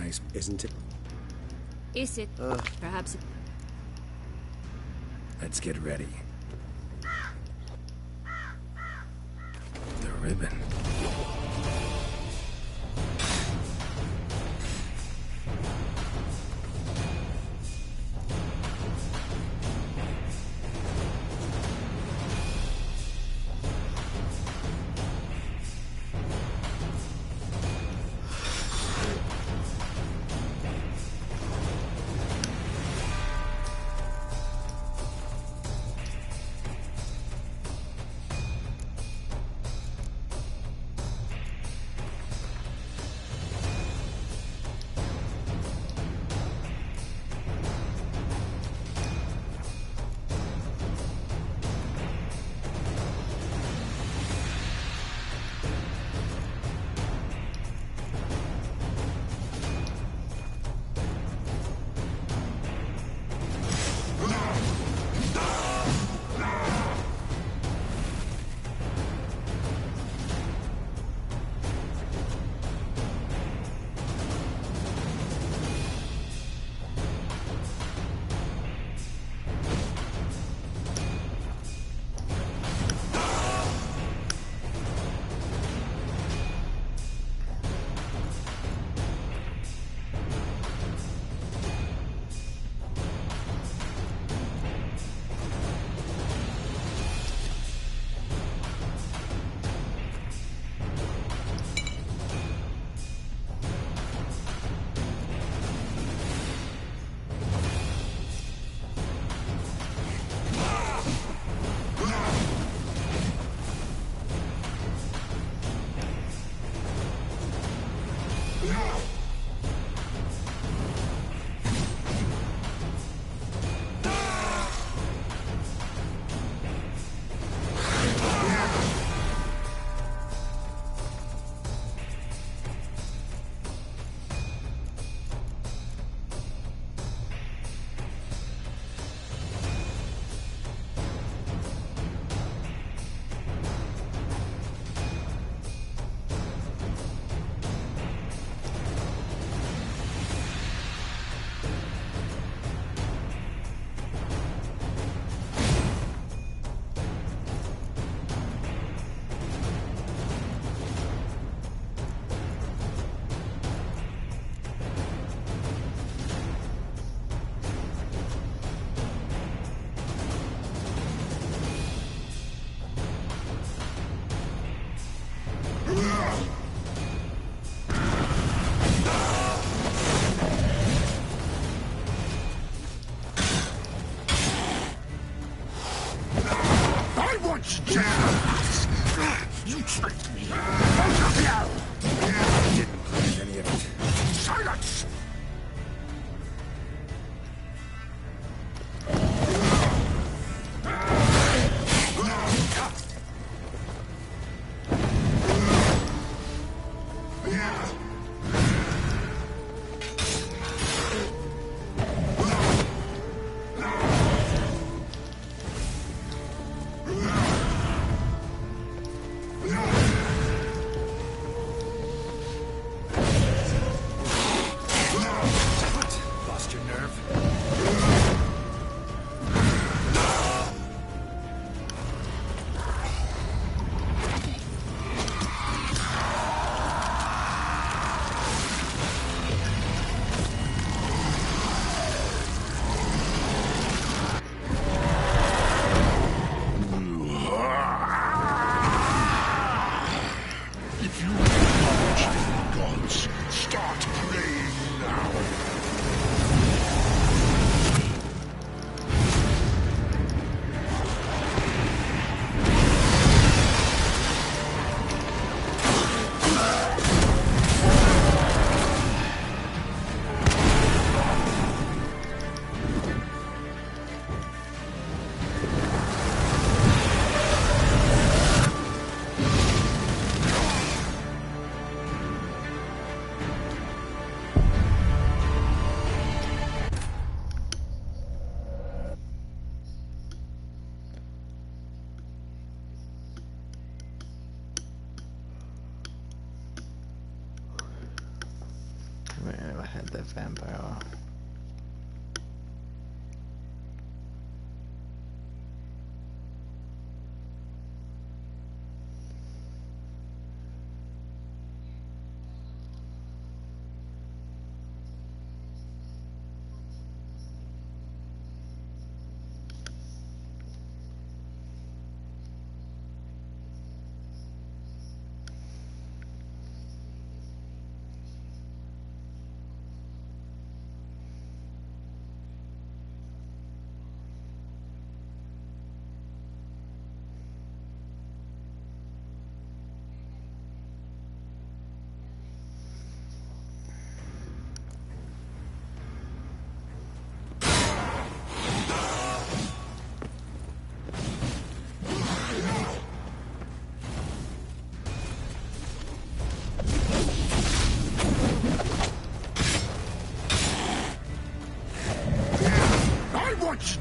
nice, isn't it? Is it? Perhaps it... Let's get ready. The ribbon. You tricked me! Both of you! I didn't plan any of it. Silence! had that vampire.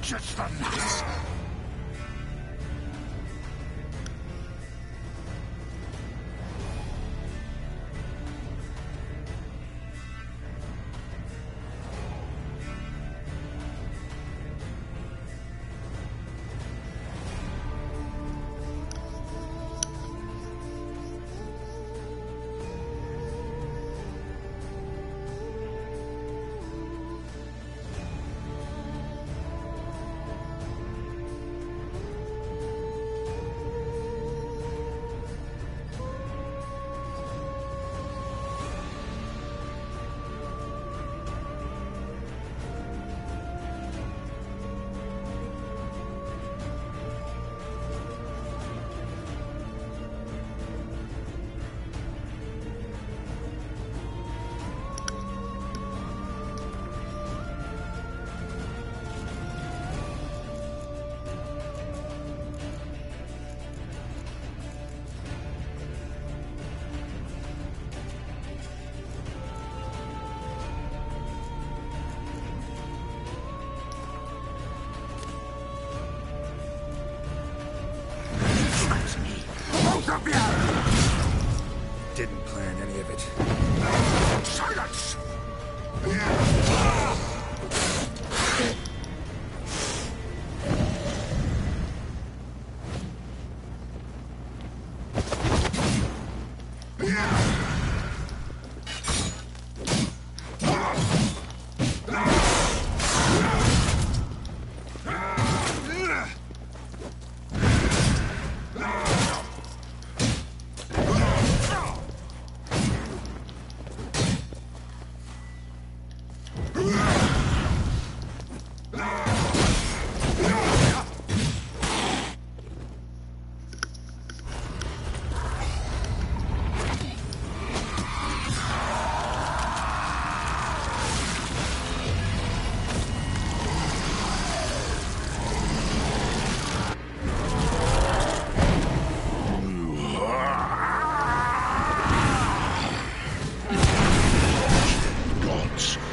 Just enough. Didn't plan any of it. Silence!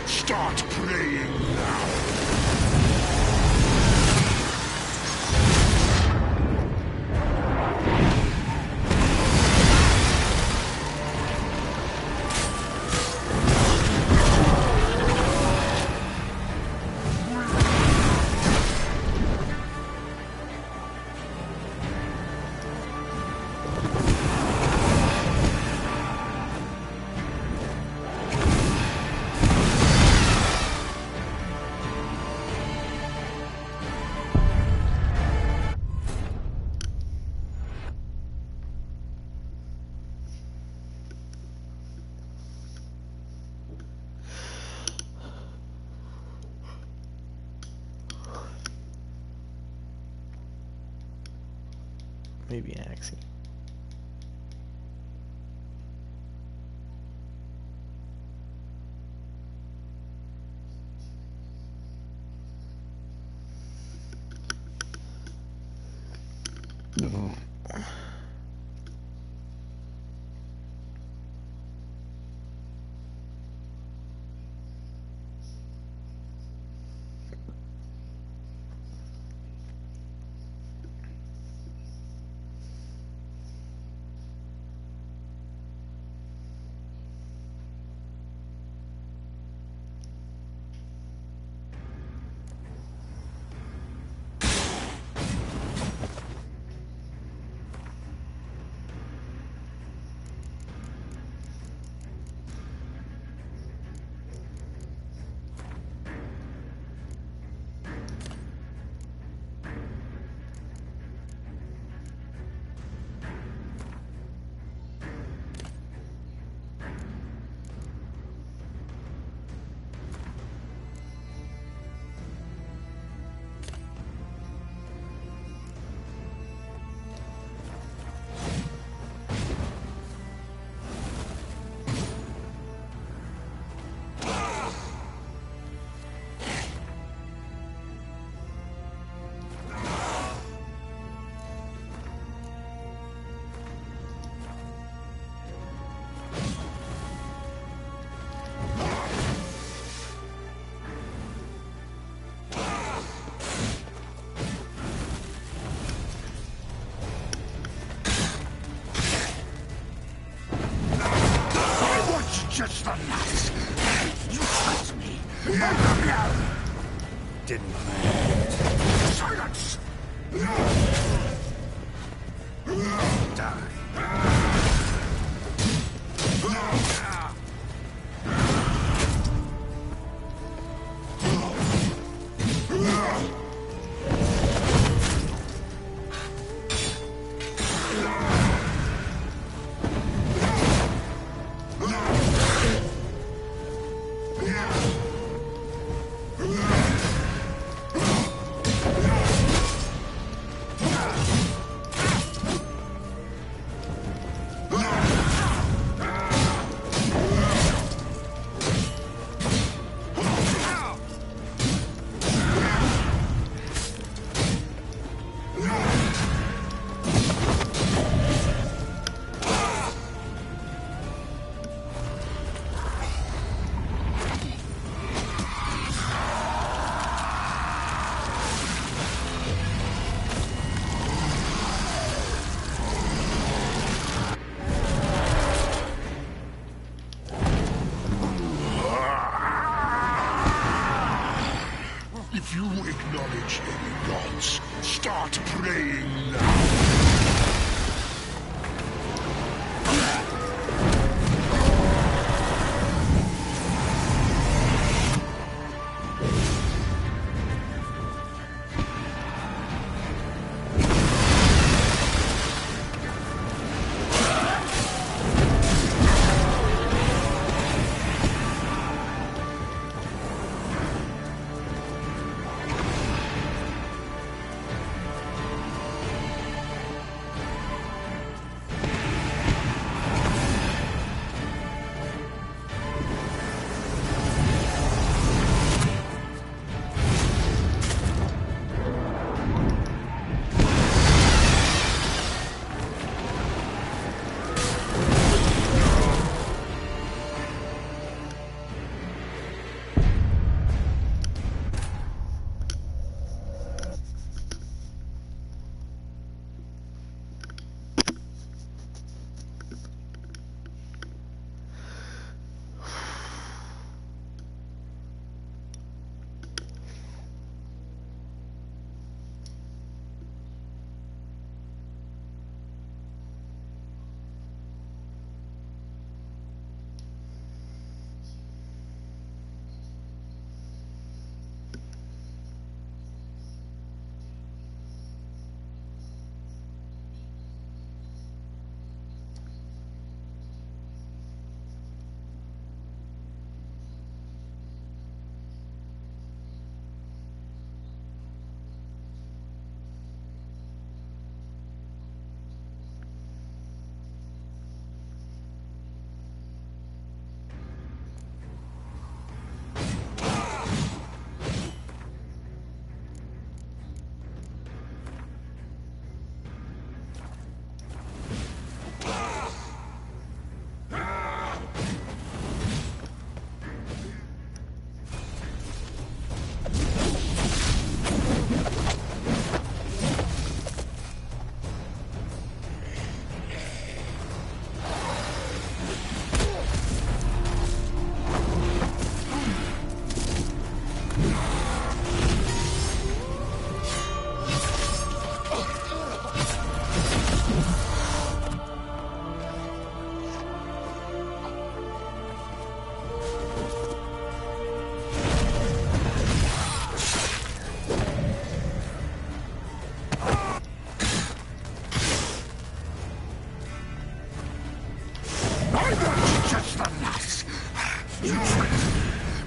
Start playing now! Maybe Axie. Didn't plan any of it. Silence! Die. If you acknowledge any gods, start praying now.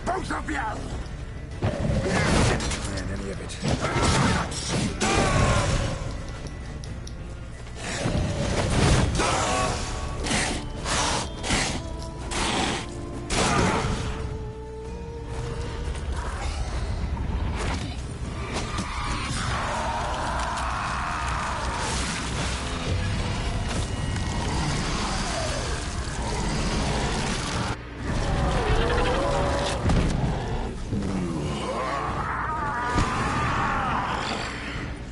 Both of you! Didn't plan any of it.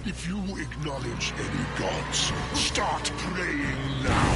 If you acknowledge any gods, start praying now.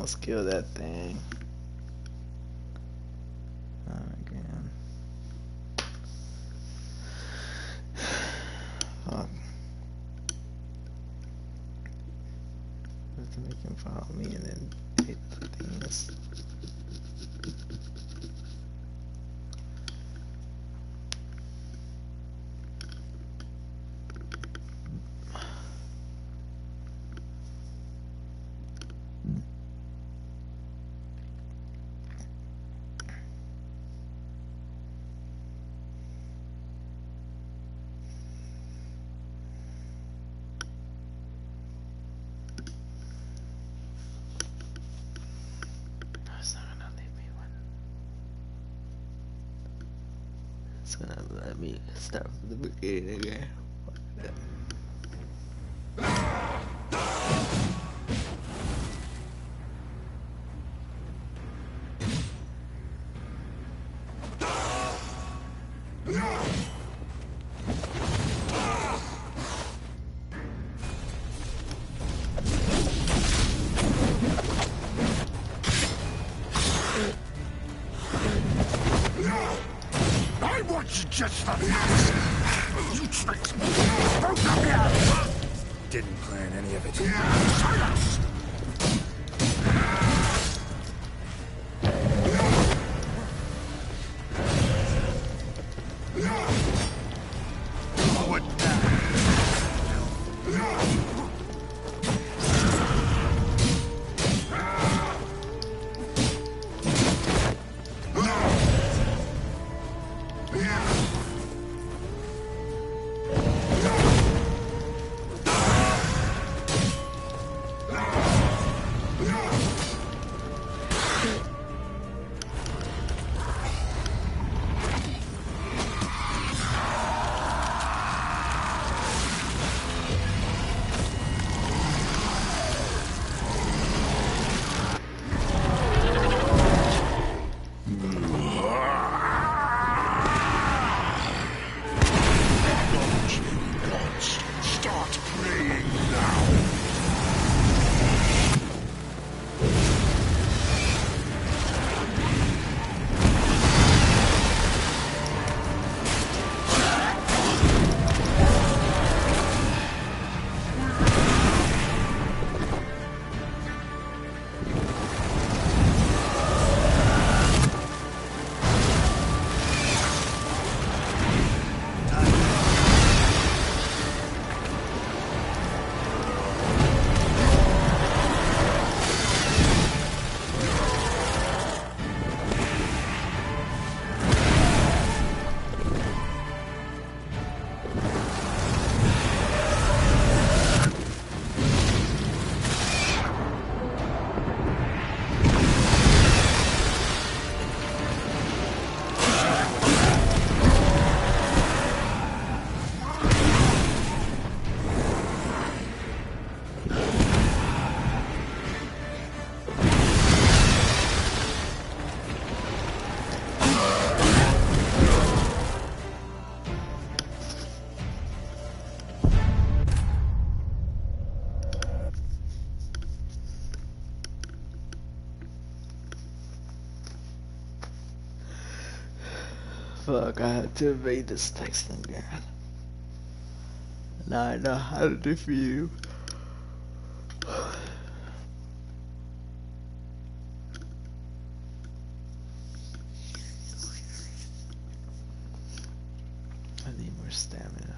almost killed that thing. Again. Fuck. Have to make him follow me and then hit the things. It's not gonna leave me one. It's gonna let me start from the beginning again. I want you just for this. You tricked me. Both of you. Didn't plan any of it. Silence. Forward now. Start praying now. Fuck, I had to evade this text again. Now I know how to defeat you. I need more stamina.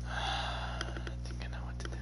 I think I know what to do.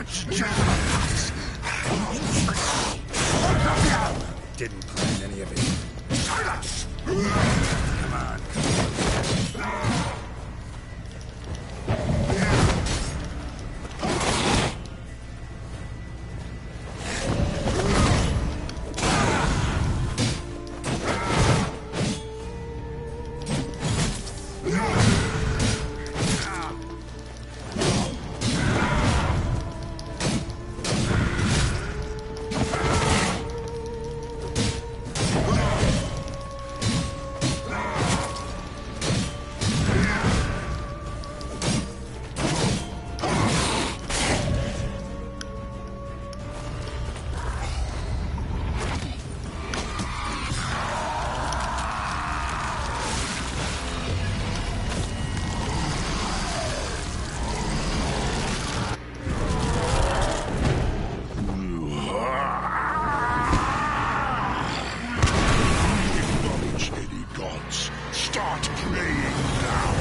watched just Didn't plan any of it. silence! Come on. Acknowledge any gods. Start praying now.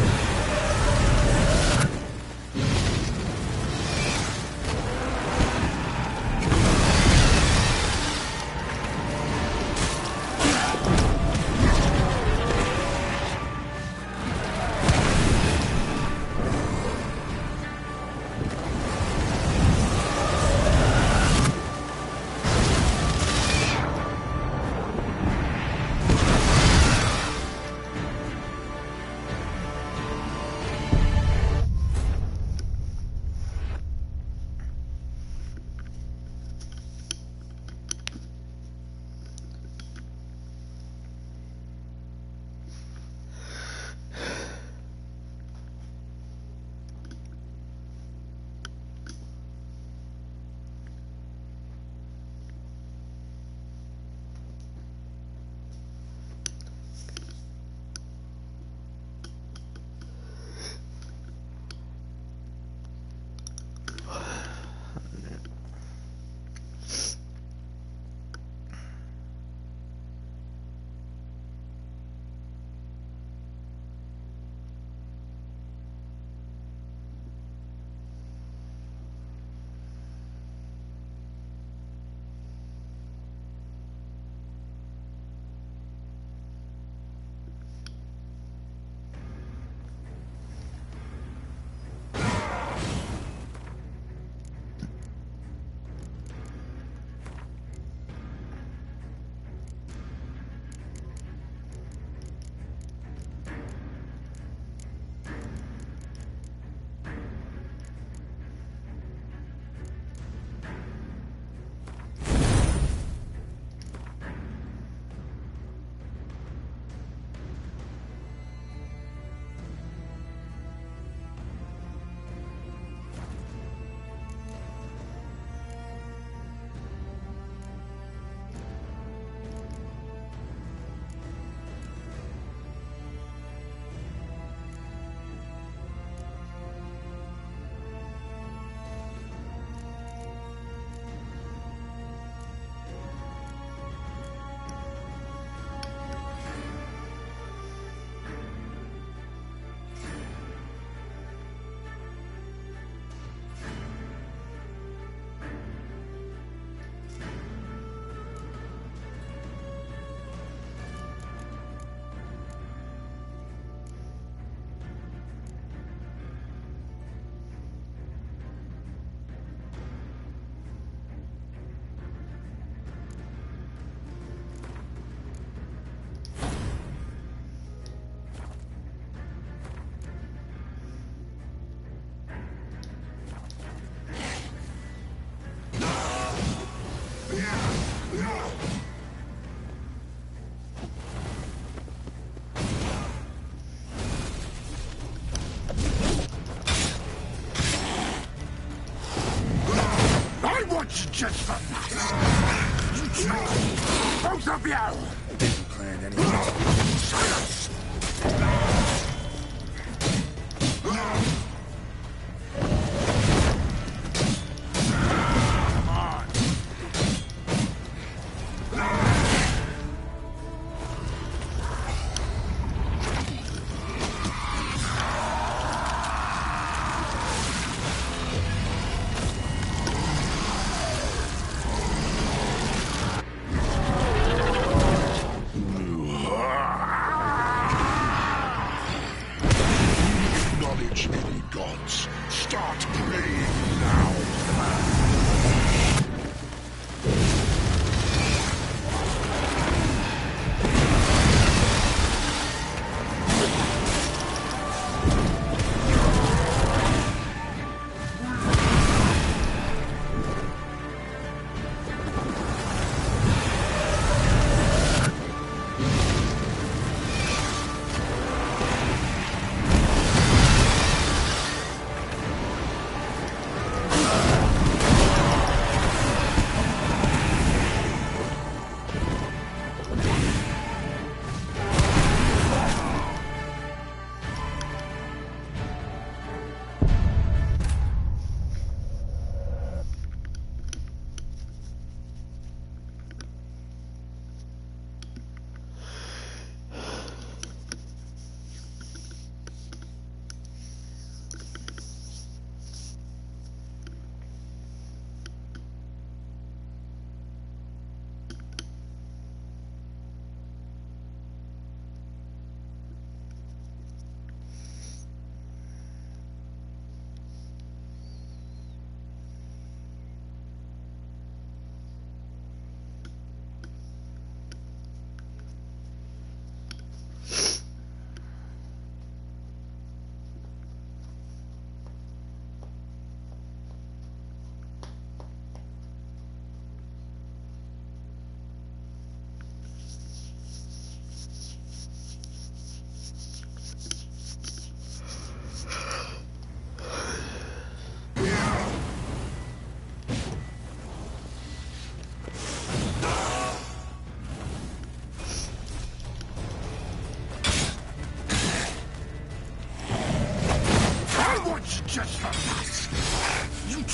Just for that. You cheat! Both of you! Didn't plan any of it. Silence! Come on!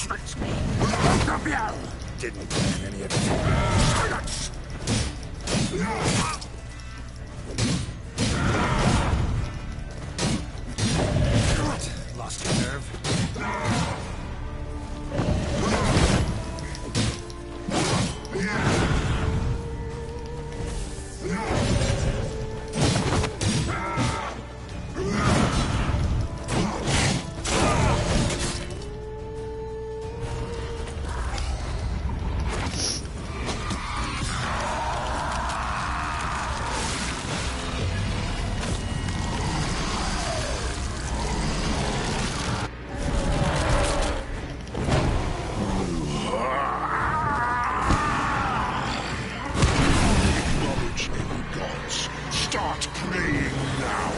tricked me. Both of you! Didn't plan any of it. Silence! What? Lost your nerve? Acknowledge any gods. Start praying now.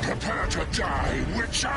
Prepare to die, Witcher!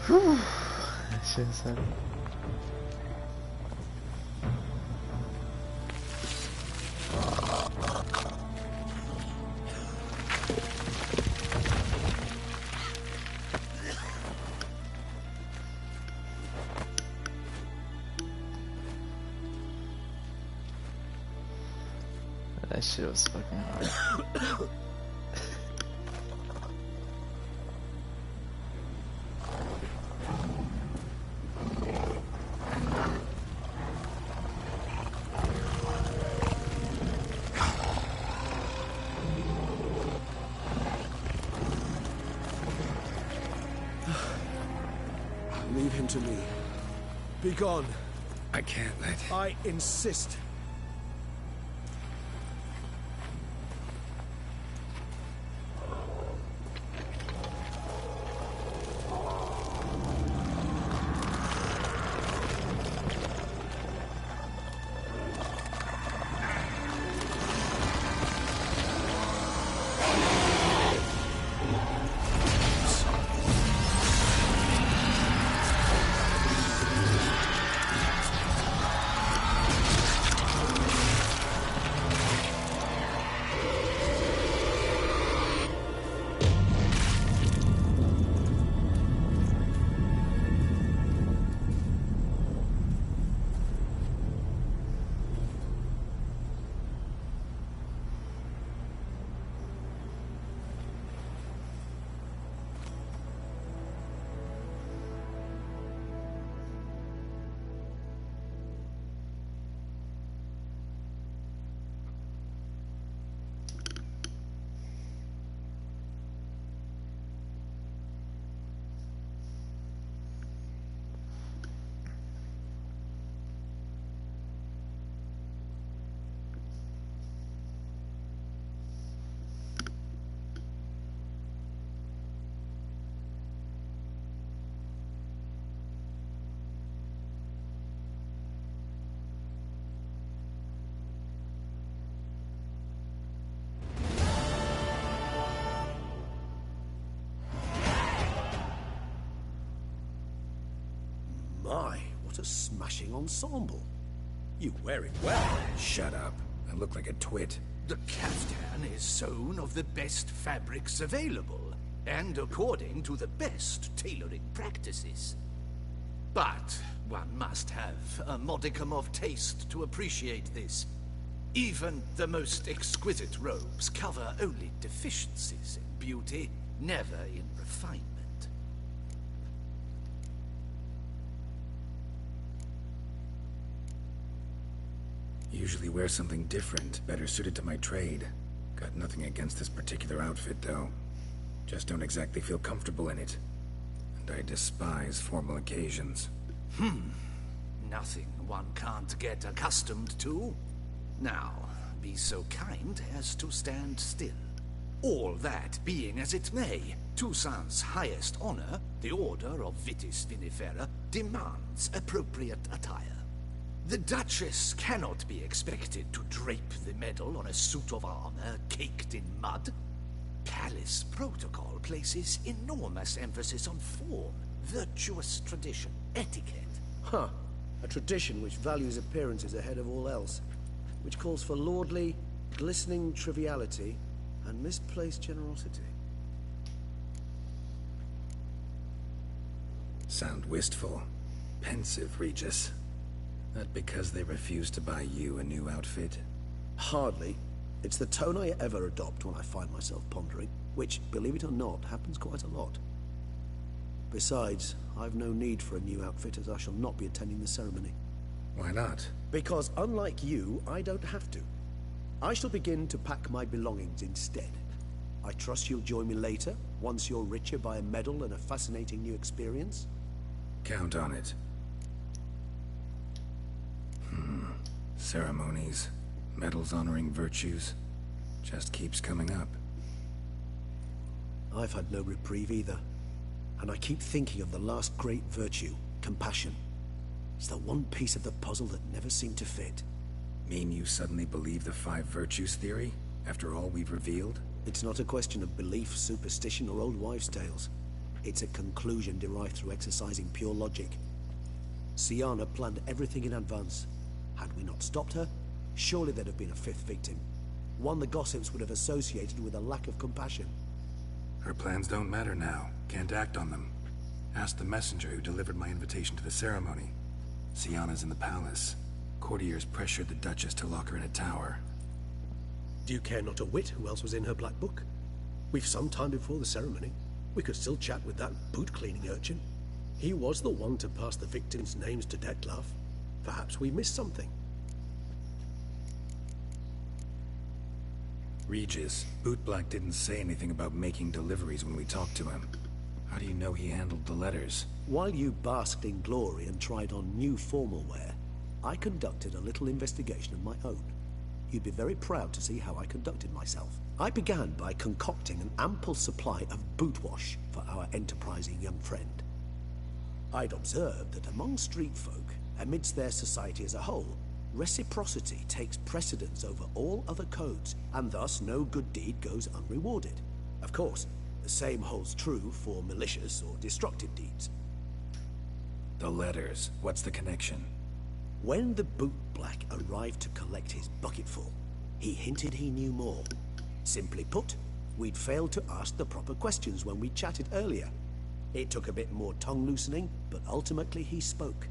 Whew. That shit's heavy. That shit was fucking hard. Leave him to me. Be gone. I can't let... I insist. My, what a smashing ensemble. You wear it well. Shut up. I look like a twit. The caftan is sewn of the best fabrics available, and according to the best tailoring practices. But one must have a modicum of taste to appreciate this. Even the most exquisite robes cover only deficiencies in beauty, never in refinement. Usually wear something different, better suited to my trade. Got nothing against this particular outfit, though. Just don't exactly feel comfortable in it. And I despise formal occasions. Nothing one can't get accustomed to. Now, be so kind as to stand still. All that being as it may, Toussaint's highest honor, the Order of Vitis Vinifera, demands appropriate attire. The Duchess cannot be expected to drape the medal on a suit of armor caked in mud. Palace protocol places enormous emphasis on form, virtuous tradition, etiquette. Huh. A tradition which values appearances ahead of all else. Which calls for lordly, glistening triviality and misplaced generosity. Sound wistful. Pensive, Regis. That because they refuse to buy you a new outfit? Hardly. It's the tone I ever adopt when I find myself pondering, which, believe it or not, happens quite a lot. Besides, I've no need for a new outfit as I shall not be attending the ceremony. Why not? Because unlike you, I don't have to. I shall begin to pack my belongings instead. I trust you'll join me later, once you're richer by a medal and a fascinating new experience? Count on it. Ceremonies, medals honoring virtues, just keeps coming up. I've had no reprieve either. And I keep thinking of the last great virtue, compassion. It's the one piece of the puzzle that never seemed to fit. Mean you suddenly believe the 5 virtues theory, after all we've revealed? It's not a question of belief, superstition, or old wives' tales. It's a conclusion derived through exercising pure logic. Sienna planned everything in advance. Had we not stopped her, surely there'd have been a 5th victim. One the gossips would have associated with a lack of compassion. Her plans don't matter now. Can't act on them. Ask the messenger who delivered my invitation to the ceremony. Sienna's in the palace. Courtiers pressured the Duchess to lock her in a tower. Do you care not a whit who else was in her black book? We've some time before the ceremony. We could still chat with that boot-cleaning urchin. He was the one to pass the victims' names to Dettlaff. Perhaps we missed something. Regis, Bootblack didn't say anything about making deliveries when we talked to him. How do you know he handled the letters? While you basked in glory and tried on new formal wear, I conducted a little investigation of my own. You'd be very proud to see how I conducted myself. I began by concocting an ample supply of boot wash for our enterprising young friend. I'd observed that among street folk, amidst their society as a whole, reciprocity takes precedence over all other codes, and thus no good deed goes unrewarded. Of course, the same holds true for malicious or destructive deeds. The letters, what's the connection? When the bootblack arrived to collect his bucketful, he hinted he knew more. Simply put, we'd failed to ask the proper questions when we chatted earlier. It took a bit more tongue-loosening, but ultimately he spoke.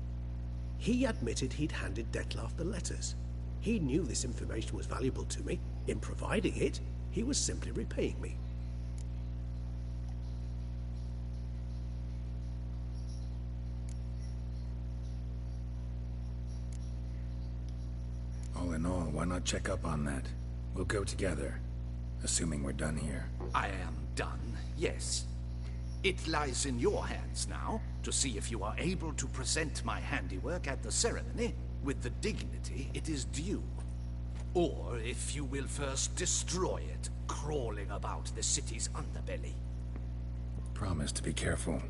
He admitted he'd handed Dettlaff the letters. He knew this information was valuable to me. In providing it, he was simply repaying me. All in all, why not check up on that? We'll go together, assuming we're done here. I am done, yes. It lies in your hands now to see if you are able to present my handiwork at the ceremony with the dignity it is due. Or if you will first destroy it, crawling about the city's underbelly. Promise to be careful.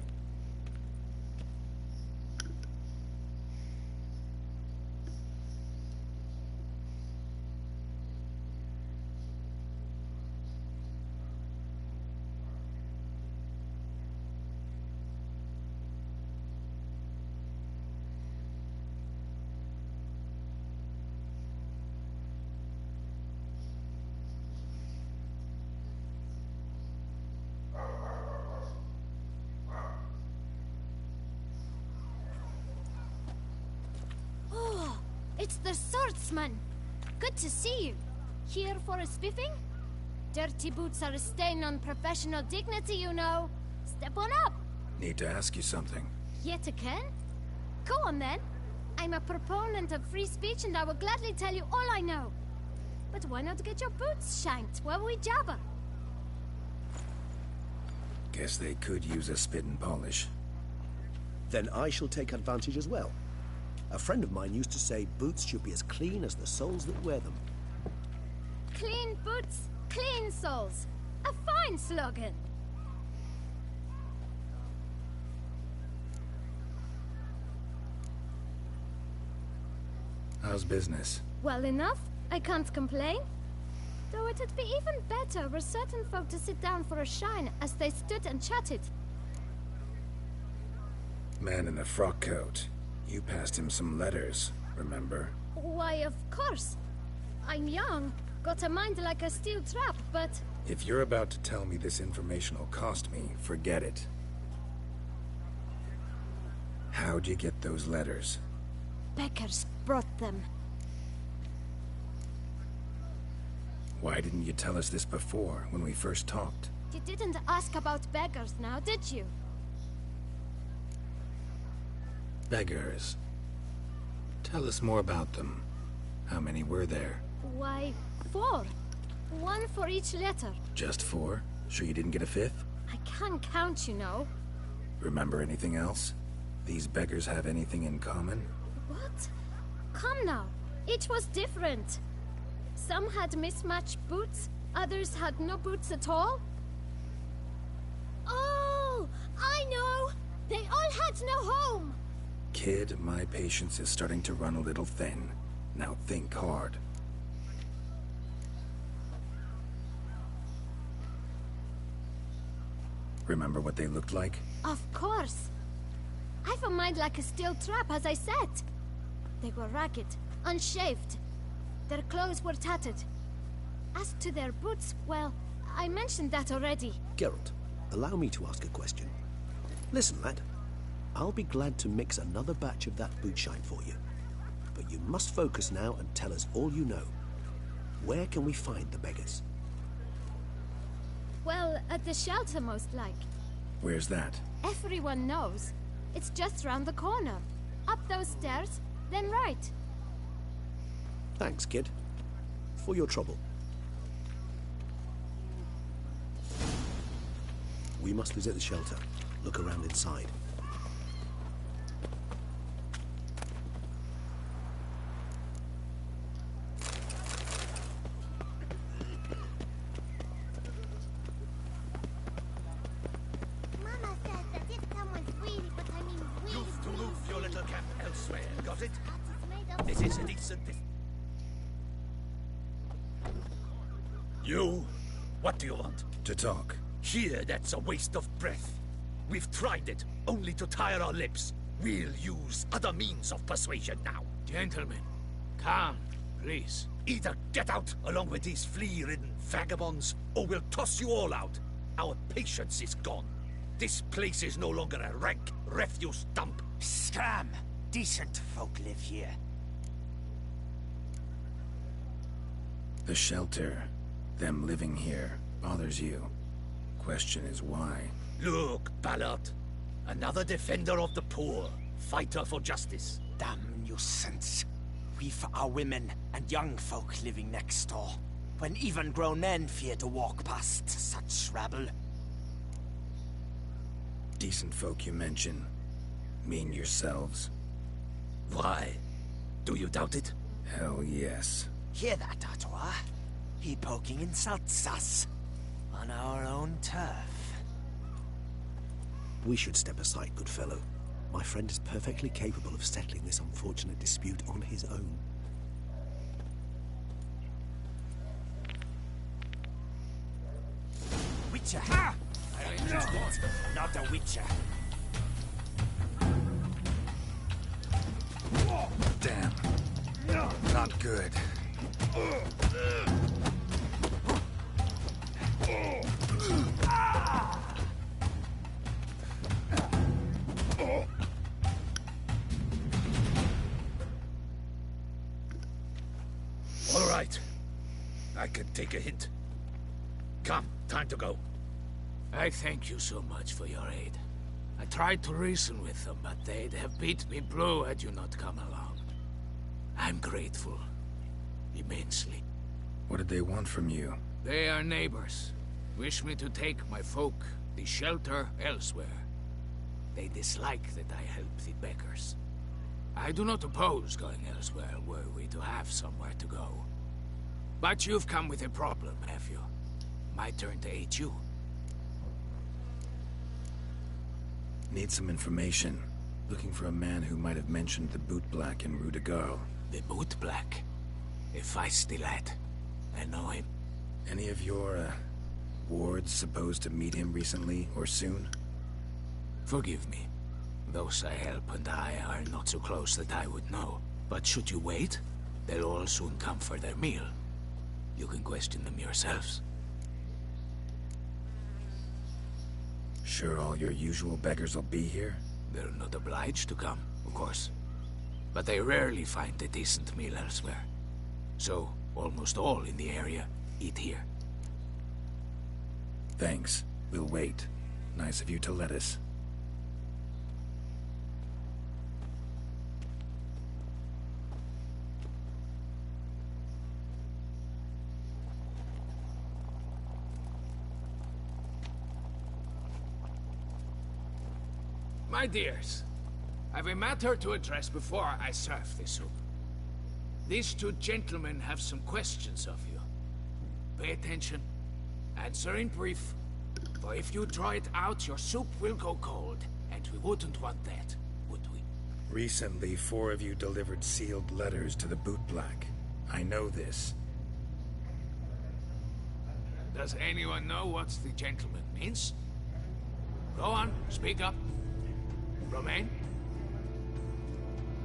It's the swordsman. Good to see you. Here for a spiffing? Dirty boots are a stain on professional dignity, you know. Step on up. Need to ask you something. Yet again? Go on then. I'm a proponent of free speech and I will gladly tell you all I know. But why not get your boots shanked while we jabber? Guess they could use a spit and polish. Then I shall take advantage as well. A friend of mine used to say boots should be as clean as the soles that wear them. Clean boots, clean soles. A fine slogan. How's business? Well enough. I can't complain. Though it'd be even better were certain folk to sit down for a shine as they stood and chatted. Man in the frock coat. You passed him some letters, remember? Why, of course. I'm young, got a mind like a steel trap, but... If you're about to tell me this information will cost me, forget it. How'd you get those letters? Beggars brought them. Why didn't you tell us this before, when we first talked? You didn't ask about beggars now, did you? Beggars. Tell us more about them. How many were there? Why, 4. 1 for each letter. Just 4? Sure you didn't get a 5th? I can't count, you know. Remember anything else? These beggars have anything in common? What? Come now. Each was different. Some had mismatched boots, others had no boots at all. Oh, I know! They all had no home! Kid, my patience is starting to run a little thin. Now think hard. Remember what they looked like? Of course. I've a mind like a steel trap, as I said. They were ragged, unshaved. Their clothes were tattered. As to their boots, well, I mentioned that already. Geralt, allow me to ask a question. Listen, lad. I'll be glad to mix another batch of that boot shine for you. But you must focus now and tell us all you know. Where can we find the beggars? Well, at the shelter, most like. Where's that? Everyone knows. It's just round the corner. Up those stairs, then right. Thanks, kid. For your trouble. We must visit the shelter. Look around inside. Mama says that if someone's really, but I mean really, To move your little camp elsewhere, got it? it's made of... This is a decent... You? What do you want? To talk. Here, that's a waste of breath. We've tried it, only to tire our lips. We'll use other means of persuasion now. Gentlemen, calm, please. Either get out along with these flea-ridden vagabonds, or we'll toss you all out. Our patience is gone. This place is no longer a rank refuse dump. Scram! Decent folk live here. The shelter, them living here, bothers you. Question is why? Look, Ballard. Another defender of the poor. Fighter for justice. Damn nuisance. We've our women and young folk living next door, when even grown men fear to walk past such rabble. Decent folk you mention. Mean yourselves? Why? Do you doubt it? Hell yes. Hear that, Artois? He poking insults us. On our own turf. We should step aside, good fellow. My friend is perfectly capable of settling this unfortunate dispute on his own. Witcher! Ha! Not a witcher. Damn. Not good. All right. I can take a hint. Come, time to go. I thank you so much for your aid. I tried to reason with them, but they'd have beat me blue had you not come along. I'm grateful. Immensely. What did they want from you? They are neighbors. Wish me to take my folk, the shelter, elsewhere. They dislike that I help the beggars. I do not oppose going elsewhere were we to have somewhere to go. But you've come with a problem, have you? My turn to aid you. Need some information. Looking for a man who might have mentioned the boot black in Rue de Garl. The boot black? A feisty lad. I know him. Any of your, wards supposed to meet him recently or soon? Forgive me. Those I help and I are not so close that I would know. But should you wait, they'll all soon come for their meal. You can question them yourselves. Sure all your usual beggars will be here? They're not obliged to come, of course. But they rarely find a decent meal elsewhere. So, almost all in the area eat here. Thanks. We'll wait. Nice of you to let us. My dears, I've a matter to address before I serve the soup. These two gentlemen have some questions of you. Pay attention. Answer in brief. For if you draw it out, your soup will go cold. And we wouldn't want that, would we? Recently, 4 of you delivered sealed letters to the bootblack. I know this. Does anyone know what the gentleman means? Go on, speak up. Romain?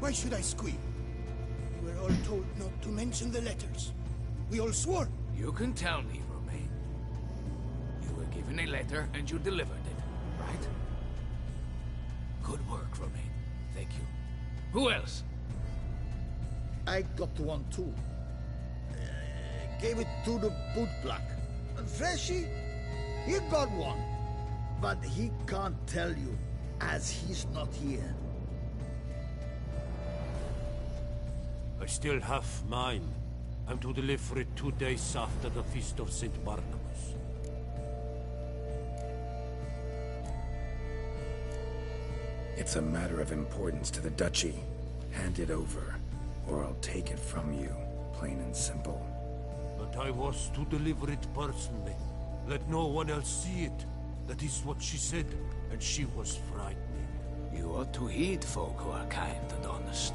Why should I squeal? We were all told not to mention the letters. We all swore. You can tell me, Romain. You were given a letter and you delivered it, right? Good work, Romain. Thank you. Who else? I got one too. Gave it to the bootblack. And Freshy, he got one. But he can't tell you, as he's not here. I still have mine. I'm to deliver it 2 days after the Feast of St. Barnabas. It's a matter of importance to the Duchy. Hand it over, or I'll take it from you, plain and simple. But I was to deliver it personally. Let no one else see it. That is what she said, and she was frightening. You ought to heed folk who are kind and honest.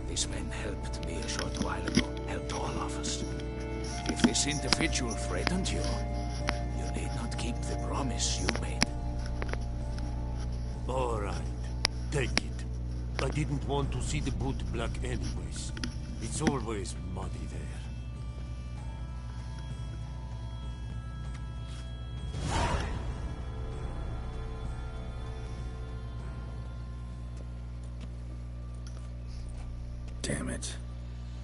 These men helped me a short while ago, helped all of us. If this individual threatened you, you need not keep the promise you made. All right, take it. I didn't want to see the bootblack anyways. It's always muddy there. Damn it.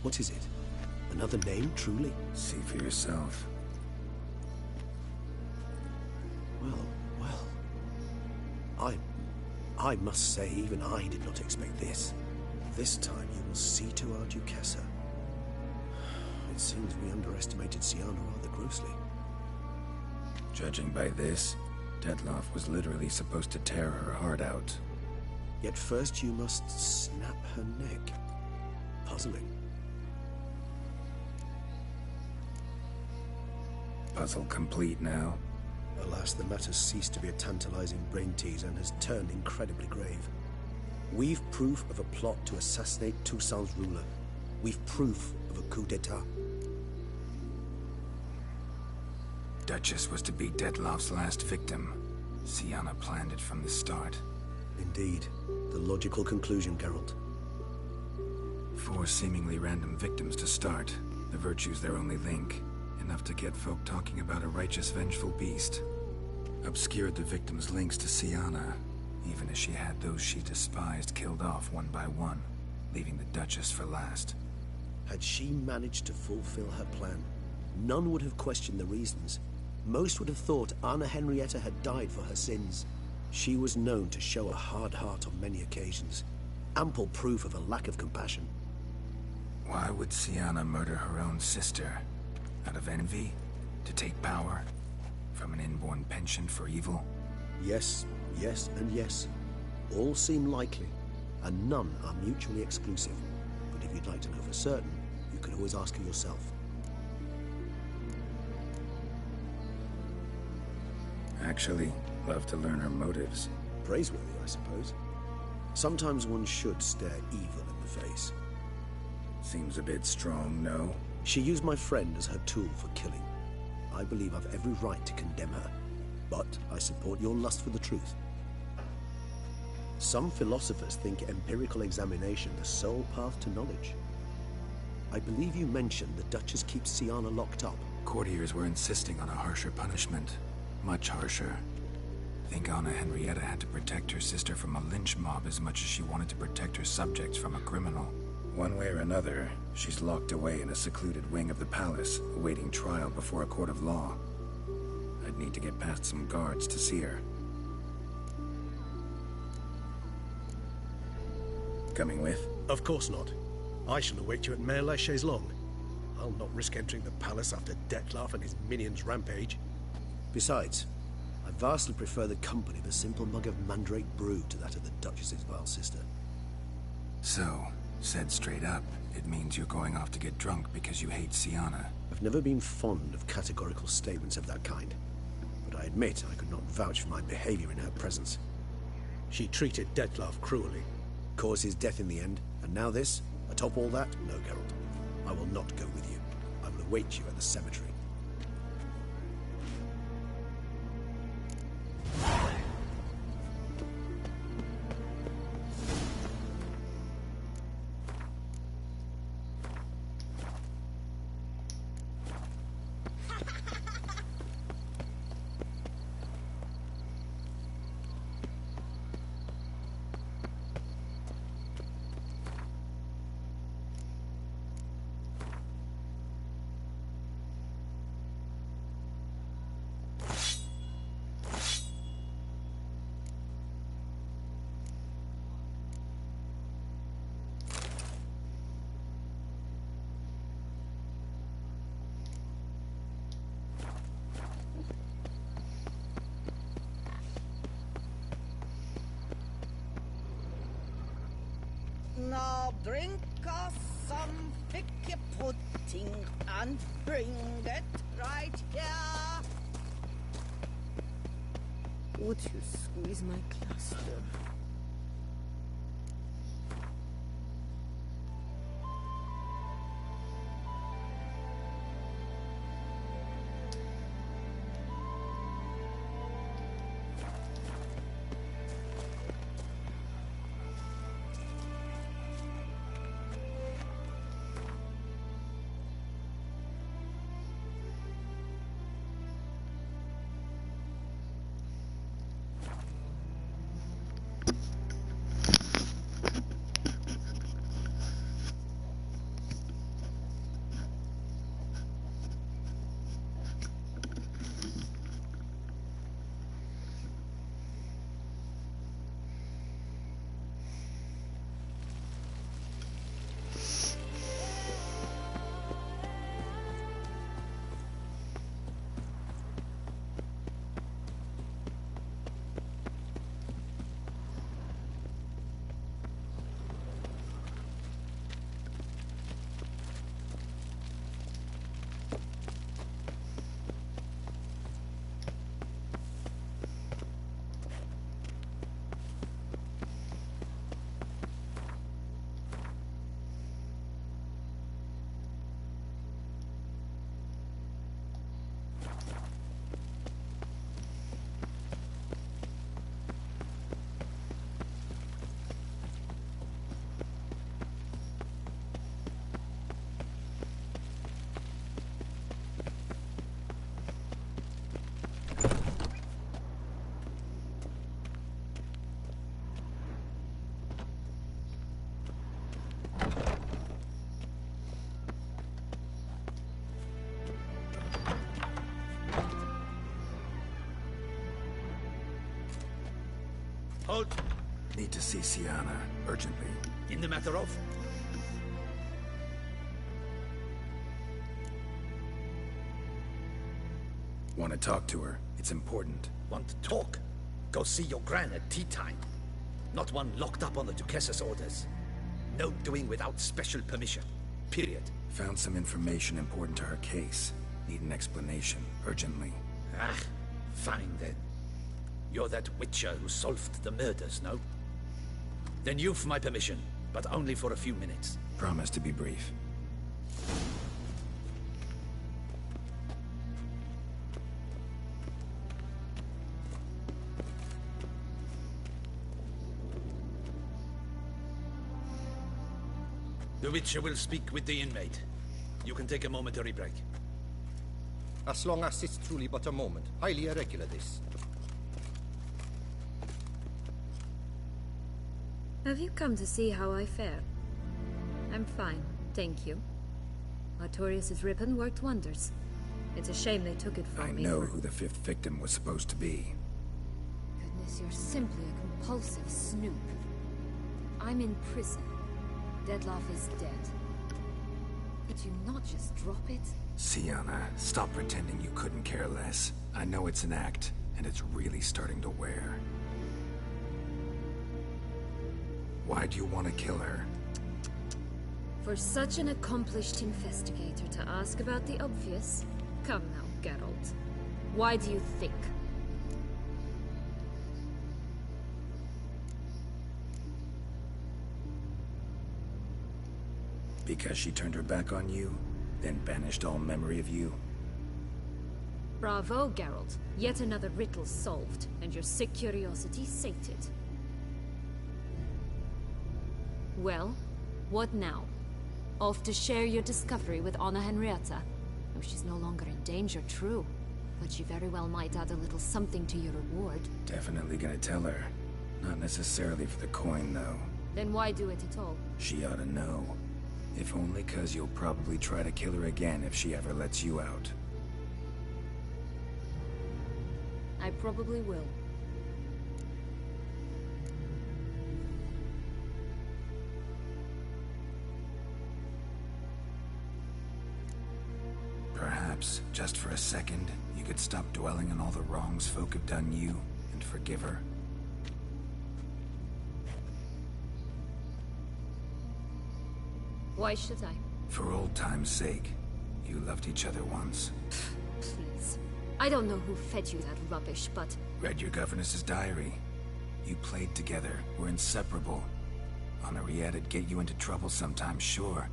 What is it? Another name, truly? See for yourself. Well. I must say, even I did not expect this. This time you will see to our Duchessa. It seems we underestimated Siana rather grossly. Judging by this, Detloff was literally supposed to tear her heart out. Yet first you must snap her neck. Puzzling. Puzzle complete now. Alas, the matter's ceased to be a tantalizing brain teaser and has turned incredibly grave. We've proof of a plot to assassinate Toussaint's ruler. We've proof of a coup d'etat. Duchess was to be Detloff's last victim. Siana planned it from the start. Indeed. The logical conclusion, Geralt. 4 seemingly random victims to start. The virtue's their only link. Enough to get folk talking about a righteous, vengeful beast. Obscured the victims' links to Siana, even as she had those she despised killed off one by one, leaving the Duchess for last. Had she managed to fulfill her plan, none would have questioned the reasons. Most would have thought Anna Henrietta had died for her sins. She was known to show a hard heart on many occasions. Ample proof of a lack of compassion. Why would Siana murder her own sister? Out of envy? To take power? From an inborn penchant for evil? Yes, yes, and yes. All seem likely, and none are mutually exclusive. But if you'd like to know for certain, you can always ask her yourself. Actually, love to learn her motives. Praiseworthy, I suppose. Sometimes one should stare evil in the face. Seems a bit strong, no? She used my friend as her tool for killing. I believe I've every right to condemn her, but I support your lust for the truth. Some philosophers think empirical examination the sole path to knowledge. I believe you mentioned the Duchess keeps Siana locked up. Courtiers were insisting on a harsher punishment. Much harsher. Think Anna Henrietta had to protect her sister from a lynch mob as much as she wanted to protect her subjects from a criminal. One way or another, she's locked away in a secluded wing of the palace, awaiting trial before a court of law. I'd need to get past some guards to see her. Coming with? Of course not. I shall await you at Mare la Chaise-Longue. I'll not risk entering the palace after Detloff and his minions rampage. Besides, I vastly prefer the company of a simple mug of mandrake brew to that of the Duchess's vile sister. So, said straight up, it means you're going off to get drunk because you hate Siana. I've never been fond of categorical statements of that kind, but I admit I could not vouch for my behavior in her presence. She treated Detloff cruelly, Cause his death in the end, and now this? Atop all that? No, Geralt. I will not go with you. I will await you at the cemetery. Now drink us some ficky pudding and bring it right here. Would you squeeze my cluster? Halt! Need to see Sienna, urgently. In the matter of? Want to talk to her. It's important. Want to talk? Go see your gran at tea time. Not one locked up on the Duchess's orders. No doing without special permission. Period. Found some information important to her case. Need an explanation, urgently. Ah, fine then. You're that witcher who solved the murders, no? Then you've my permission, but only for a few minutes. Promise to be brief. The Witcher will speak with the inmate. You can take a momentary break. As long as it's truly but a moment. Highly irregular, this. Have you come to see how I fare? I'm fine, thank you. Artorius' ribbon worked wonders. It's a shame they took it from me. I know who the fifth victim was supposed to be. Goodness, you're simply a compulsive snoop. I'm in prison. Dettlaff is dead. Could you not just drop it? Sienna, stop pretending you couldn't care less. I know it's an act, and it's really starting to wear. Why do you want to kill her? For such an accomplished investigator to ask about the obvious? Come now, Geralt. Why do you think? Because she turned her back on you, then banished all memory of you? Bravo, Geralt. Yet another riddle solved, and your sick curiosity sated. Well, what now? Off to share your discovery with Anna Henrietta? Oh, she's no longer in danger, true. But she very well might add a little something to your reward. Definitely gonna tell her. Not necessarily for the coin, though. Then why do it at all? She ought to know. If only 'cause you'll probably try to kill her again if she ever lets you out. I probably will. Perhaps, just for a second, you could stop dwelling on all the wrongs folk have done you, and forgive her. Why should I? For old time's sake. You loved each other once. Please. I don't know who fed you that rubbish, but... Read your governess's diary. You played together, were inseparable. Henriette'd get you into trouble sometimes, sure.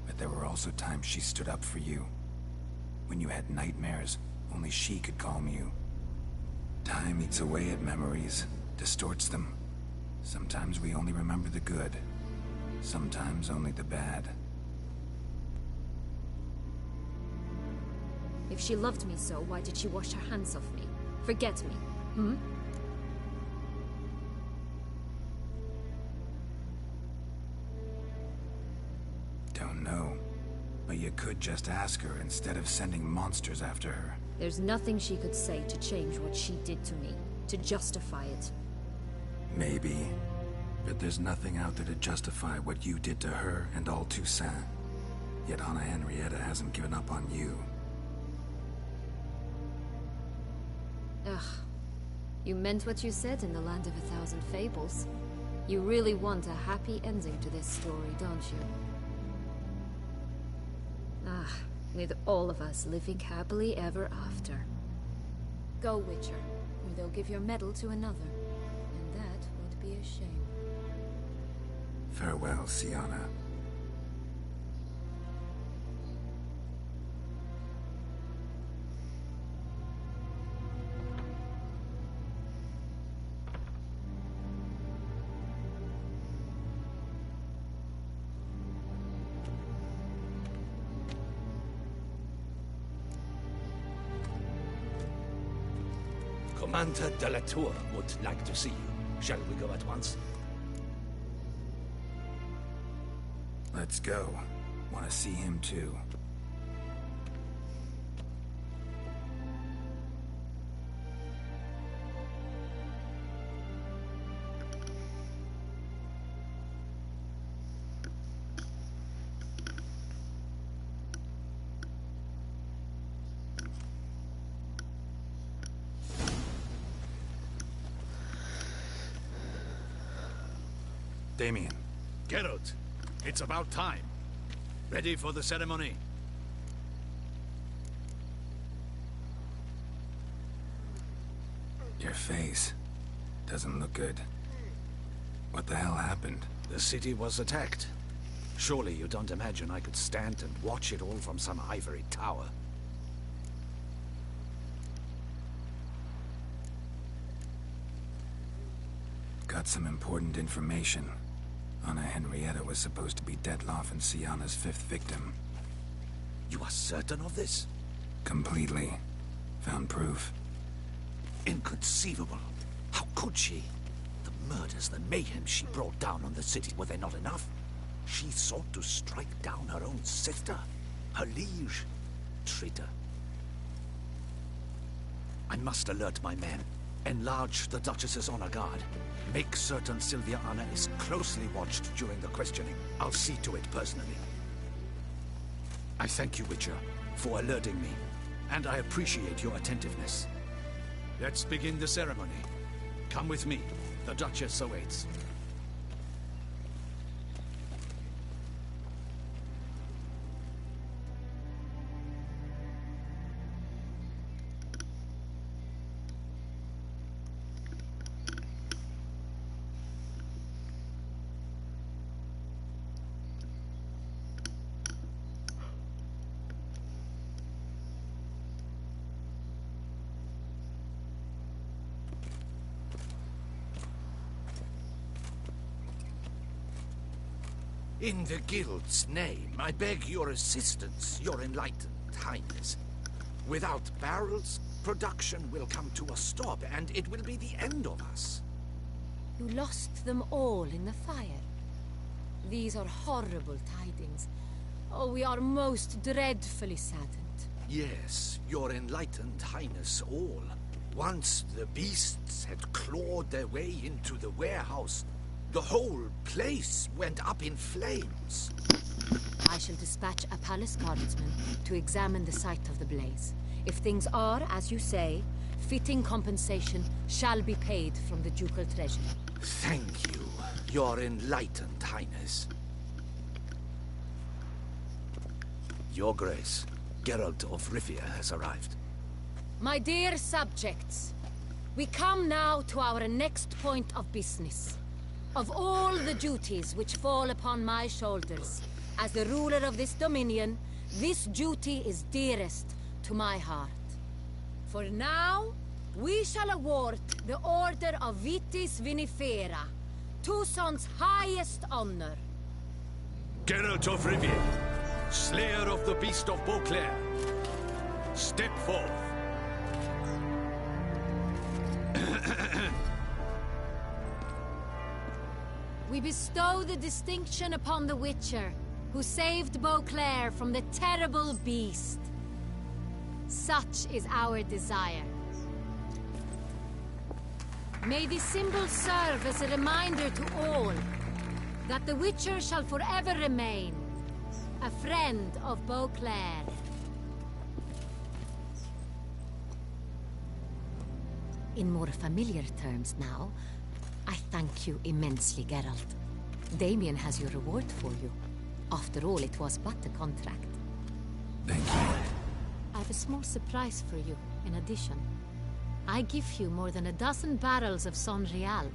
But there were also times she stood up for you. When you had nightmares, only she could calm you. Time eats away at memories, distorts them. Sometimes we only remember the good. Sometimes only the bad. If she loved me so, why did she wash her hands off me? Forget me, hmm? Don't know. But you could just ask her instead of sending monsters after her. There's nothing she could say to change what she did to me, to justify it. Maybe. But there's nothing out there to justify what you did to her and all Toussaint. Yet Anna Henrietta hasn't given up on you. Ugh. You meant what you said in the Land of a Thousand Fables. You really want a happy ending to this story, don't you? Ah, with all of us living happily ever after. Go, Witcher, or they'll give your medal to another. And that would be a shame. Farewell, Sienna. Commander de la Tour would like to see you. Shall we go at once? Let's go. Want to see him too. Damien. Geralt, it's about time. Ready for the ceremony? Your face doesn't look good. What the hell happened? The city was attacked. Surely you don't imagine I could stand and watch it all from some ivory tower. Got some important information. Anna Henrietta was supposed to be Detloff and Sienna's 5th victim. You are certain of this? Completely. Found proof. Inconceivable. How could she? The murders, the mayhem she brought down on the city, were they not enough? She sought to strike down her own sister, her liege. Traitor. I must alert my men. Enlarge the Duchess's honor guard. Make certain Sylvia Anna is closely watched during the questioning. I'll see to it personally. I thank you, Witcher, for alerting me, and I appreciate your attentiveness. Let's begin the ceremony. Come with me. The Duchess awaits. In the Guild's name, I beg your assistance, your enlightened highness. Without barrels, production will come to a stop, and it will be the end of us. You lost them all in the fire. These are horrible tidings. Oh, we are most dreadfully saddened. Yes, your enlightened highness all. Once the beasts had clawed their way into the warehouse, the whole place went up in flames. I shall dispatch a palace guardsman to examine the site of the blaze. If things are, as you say, fitting compensation shall be paid from the ducal treasury. Thank you, your enlightened highness. Your Grace, Geralt of Rivia has arrived. My dear subjects, we come now to our next point of business. Of all the duties which fall upon my shoulders, as the ruler of this dominion, this duty is dearest to my heart. For now, we shall award the Order of Vitis Vinifera, Tucson's highest honor. Geralt of Rivia, Slayer of the Beast of Beauclair, step forth. We bestow the distinction upon the Witcher, who saved Beauclair from the terrible beast. Such is our desire. May this symbol serve as a reminder to all that the Witcher shall forever remain a friend of Beauclair. In more familiar terms now, I thank you immensely, Geralt. Damien has your reward for you. After all, it was but a contract. Thank you. I have a small surprise for you, in addition. I give you more than a dozen barrels of Son Real,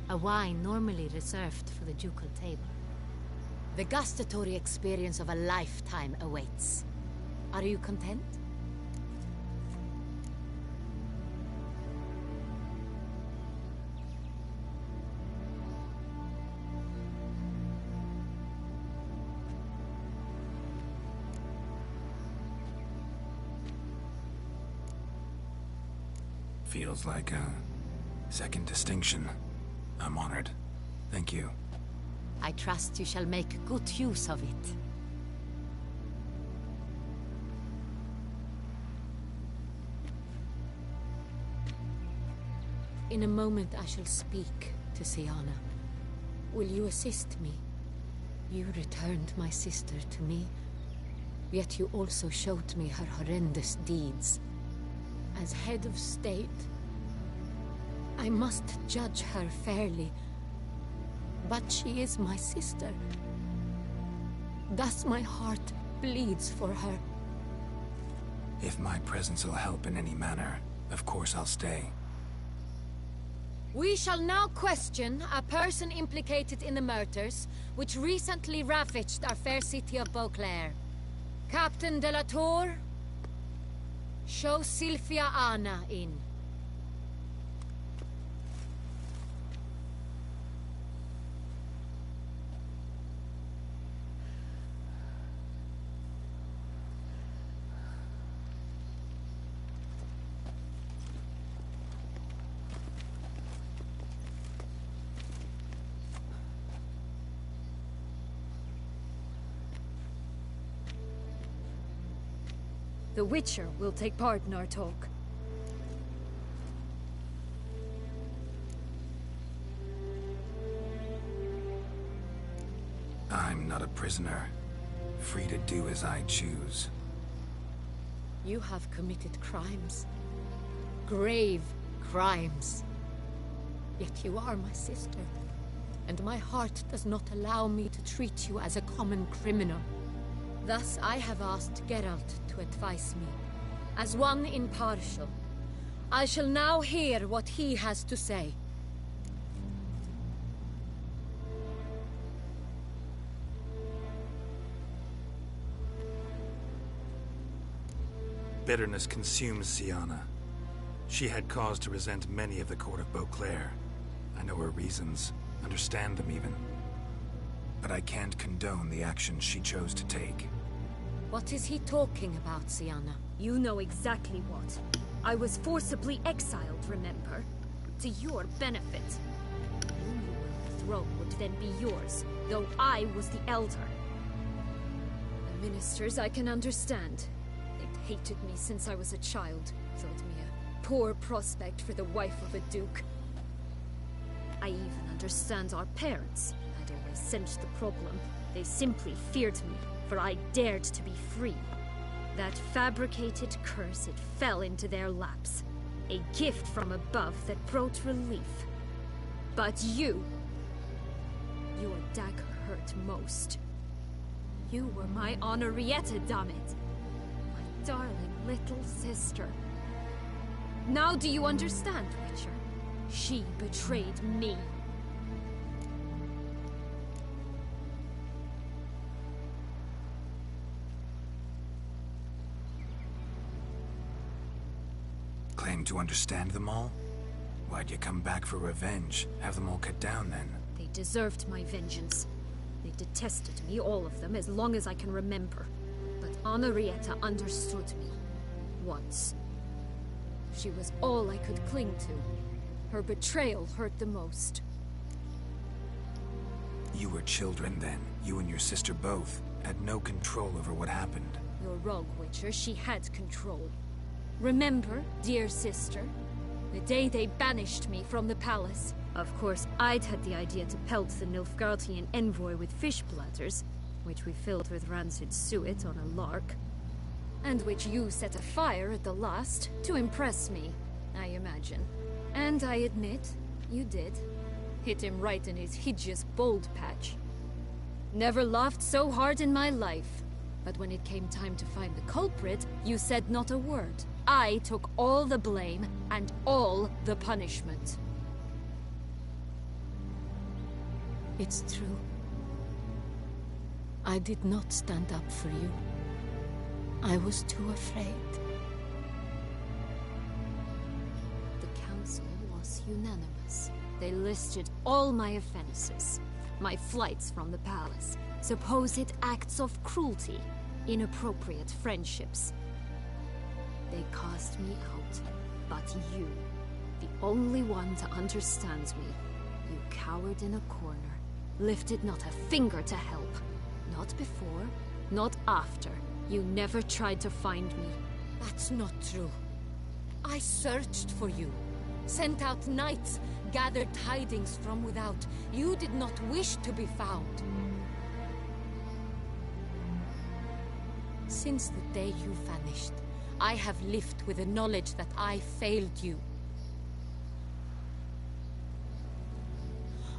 a wine normally reserved for the ducal table. The gustatory experience of a lifetime awaits. Are you content? Feels like a second distinction. I'm honored. Thank you. I trust you shall make good use of it. In a moment I shall speak to Siana. Will you assist me? You returned my sister to me, yet you also showed me her horrendous deeds. As head of state, I must judge her fairly. But she is my sister. Thus my heart bleeds for her. If my presence will help in any manner, of course I'll stay. We shall now question a person implicated in the murders which recently ravaged our fair city of Beauclair. Captain de la Tour, show Sylvia Anna in. The Witcher will take part in our talk. I'm not a prisoner, free to do as I choose. You have committed crimes. Grave crimes. Yet you are my sister, and my heart does not allow me to treat you as a common criminal. Thus I have asked Geralt to advise me, as one impartial. I shall now hear what he has to say. Bitterness consumes Siana. She had cause to resent many of the court of Beauclair. I know her reasons, understand them even. but I can't condone the actions she chose to take. What is he talking about, Sienna? You know exactly what. I was forcibly exiled, remember? To your benefit. You knew the throne would then be yours, though I was the elder. The ministers I can understand. They'd hated me since I was a child, thought me a poor prospect for the wife of a duke. I even understand our parents. I always sensed the problem. They simply feared me, for I dared to be free. That fabricated curse, it fell into their laps. A gift from above that brought relief. But you... your dagger hurt most. You were my Henrietta, damn it. My darling little sister. Now do you understand, Witcher? She betrayed me. Claim to understand them all? Why'd you come back for revenge? Have them all cut down, then? They deserved my vengeance. They detested me, all of them, as long as I can remember. But Henrietta understood me. Once. She was all I could cling to. Her betrayal hurt the most. You were children then. You and your sister both had no control over what happened. You're wrong, Witcher. She had control. Remember, dear sister, the day they banished me from the palace. Of course, I'd had the idea to pelt the Nilfgaardian envoy with fish bladders, which we filled with rancid suet on a lark, and which you set afire at the last to impress me, I imagine. And I admit, you did. Hit him right in his hideous bald patch. Never laughed so hard in my life. But when it came time to find the culprit, you said not a word. I took all the blame and all the punishment. It's true. I did not stand up for you. I was too afraid. The council was unanimous. They listed all my offenses. My flights from the palace, supposed acts of cruelty, inappropriate friendships. They cast me out, but you, the only one to understand me, you cowered in a corner, lifted not a finger to help. Not before, not after. You never tried to find me. That's not true. I searched for you, sent out knights, gathered tidings from without. You did not wish to be found. Since the day you vanished, I have lived with the knowledge that I failed you.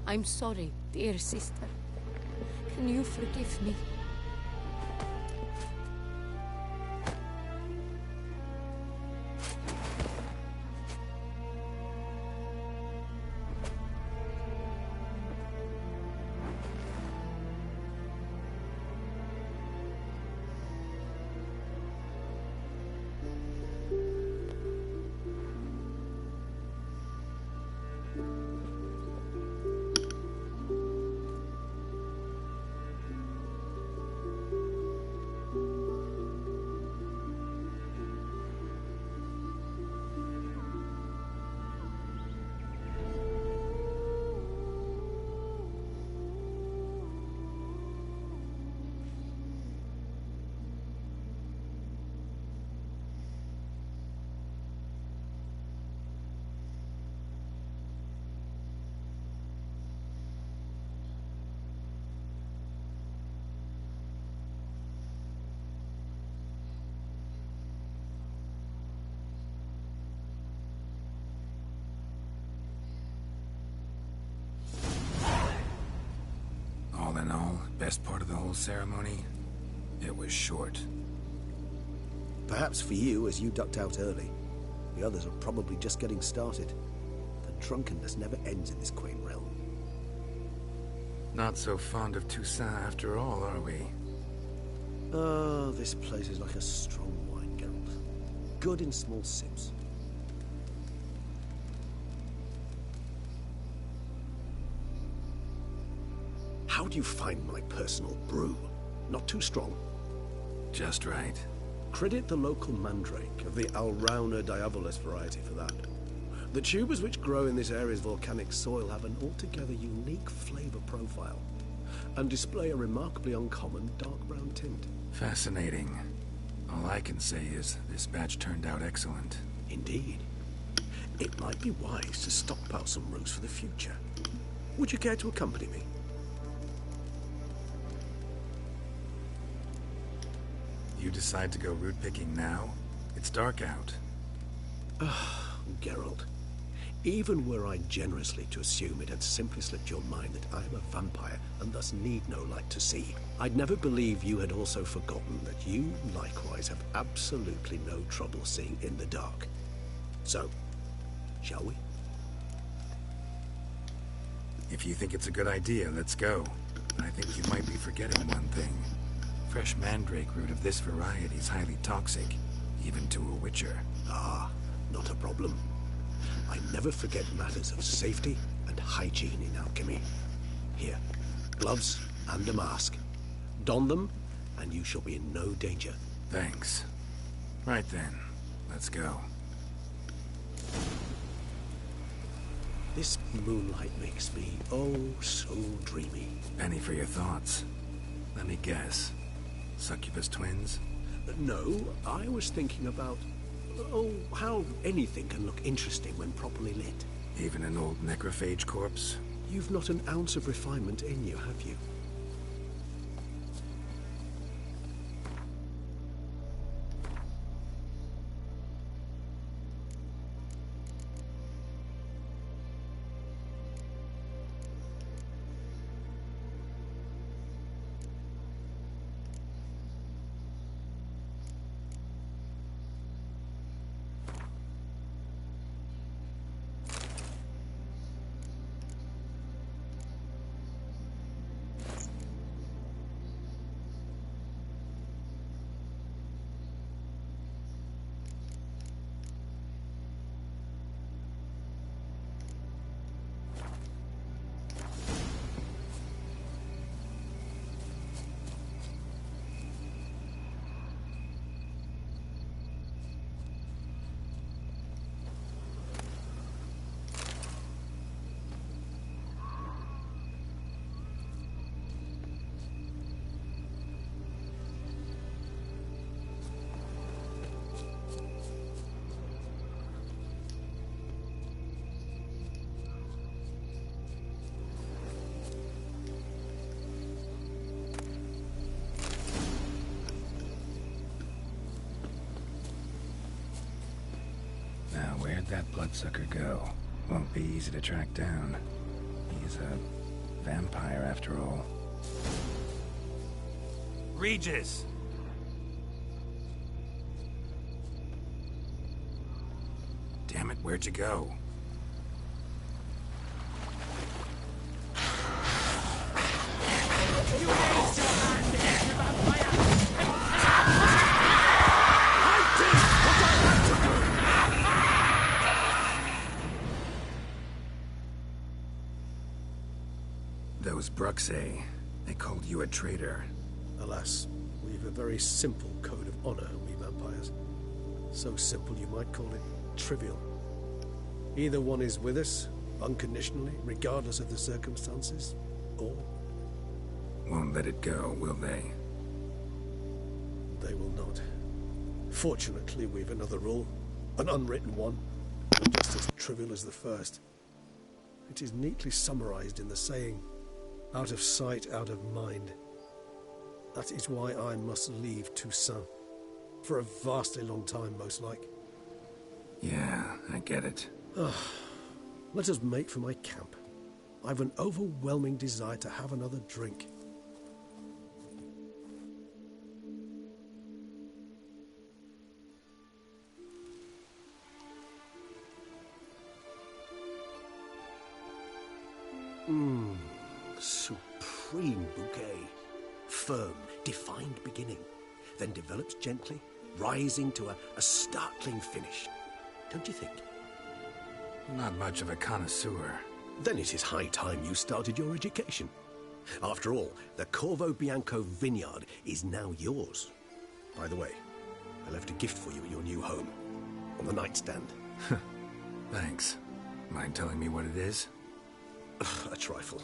I'm sorry, dear sister. Can you forgive me? All in all, best part of the whole ceremony, it was short. Perhaps for you, as you ducked out early. The others are probably just getting started. The drunkenness never ends in this quaint realm. Not so fond of Toussaint after all, are we? Oh, this place is like a strong wine, Geralt. Good in small sips. How do you find my personal brew? Not too strong? Just right. Credit the local mandrake of the Alrauna diabolus variety for that. The tubers which grow in this area's volcanic soil have an altogether unique flavor profile and display a remarkably uncommon dark brown tint. Fascinating. All I can say is this batch turned out excellent. Indeed. It might be wise to stockpile some roots for the future. Would you care to accompany me? You decide to go root picking now? It's dark out. Geralt, even were I generously to assume it had simply slipped your mind that I am a vampire and thus need no light to see, I'd never believe you had also forgotten that you likewise have absolutely no trouble seeing in the dark. So, shall we? If you think it's a good idea, let's go. I think you might be forgetting one thing. Fresh mandrake root of this variety is highly toxic, even to a witcher. Ah, not a problem. I never forget matters of safety and hygiene in alchemy. Here, gloves and a mask. Don them, and you shall be in no danger. Thanks. Right then, let's go. This moonlight makes me, oh, so dreamy. Penny for your thoughts. Let me guess. Succubus twins? No, I was thinking about, how anything can look interesting when properly lit. Even an old necrophage corpse? You've not an ounce of refinement in you, have you? Where'd that bloodsucker go? Won't be easy to track down. He's a vampire after all. Regis! Damn it, where'd you go? Those Bruxay, they called you a traitor. Alas, we've a very simple code of honor, we vampires. So simple you might call it trivial. Either one is with us, unconditionally, regardless of the circumstances, or... Won't let it go, will they? They will not. Fortunately, we've another rule, an unwritten one, just as trivial as the first. It is neatly summarized in the saying, out of sight, out of mind. That is why I must leave Toussaint. For a vastly long time, most like. Yeah, I get it. Let us make for my camp. I've an overwhelming desire to have another drink. Supreme bouquet. Firm, defined beginning, then develops gently, rising to a startling finish. Don't you think? Not much of a connoisseur. Then it is high time you started your education. After all, the Corvo Bianco vineyard is now yours. By the way, I left a gift for you at your new home, on the nightstand. Thanks. Mind telling me what it is? A trifle.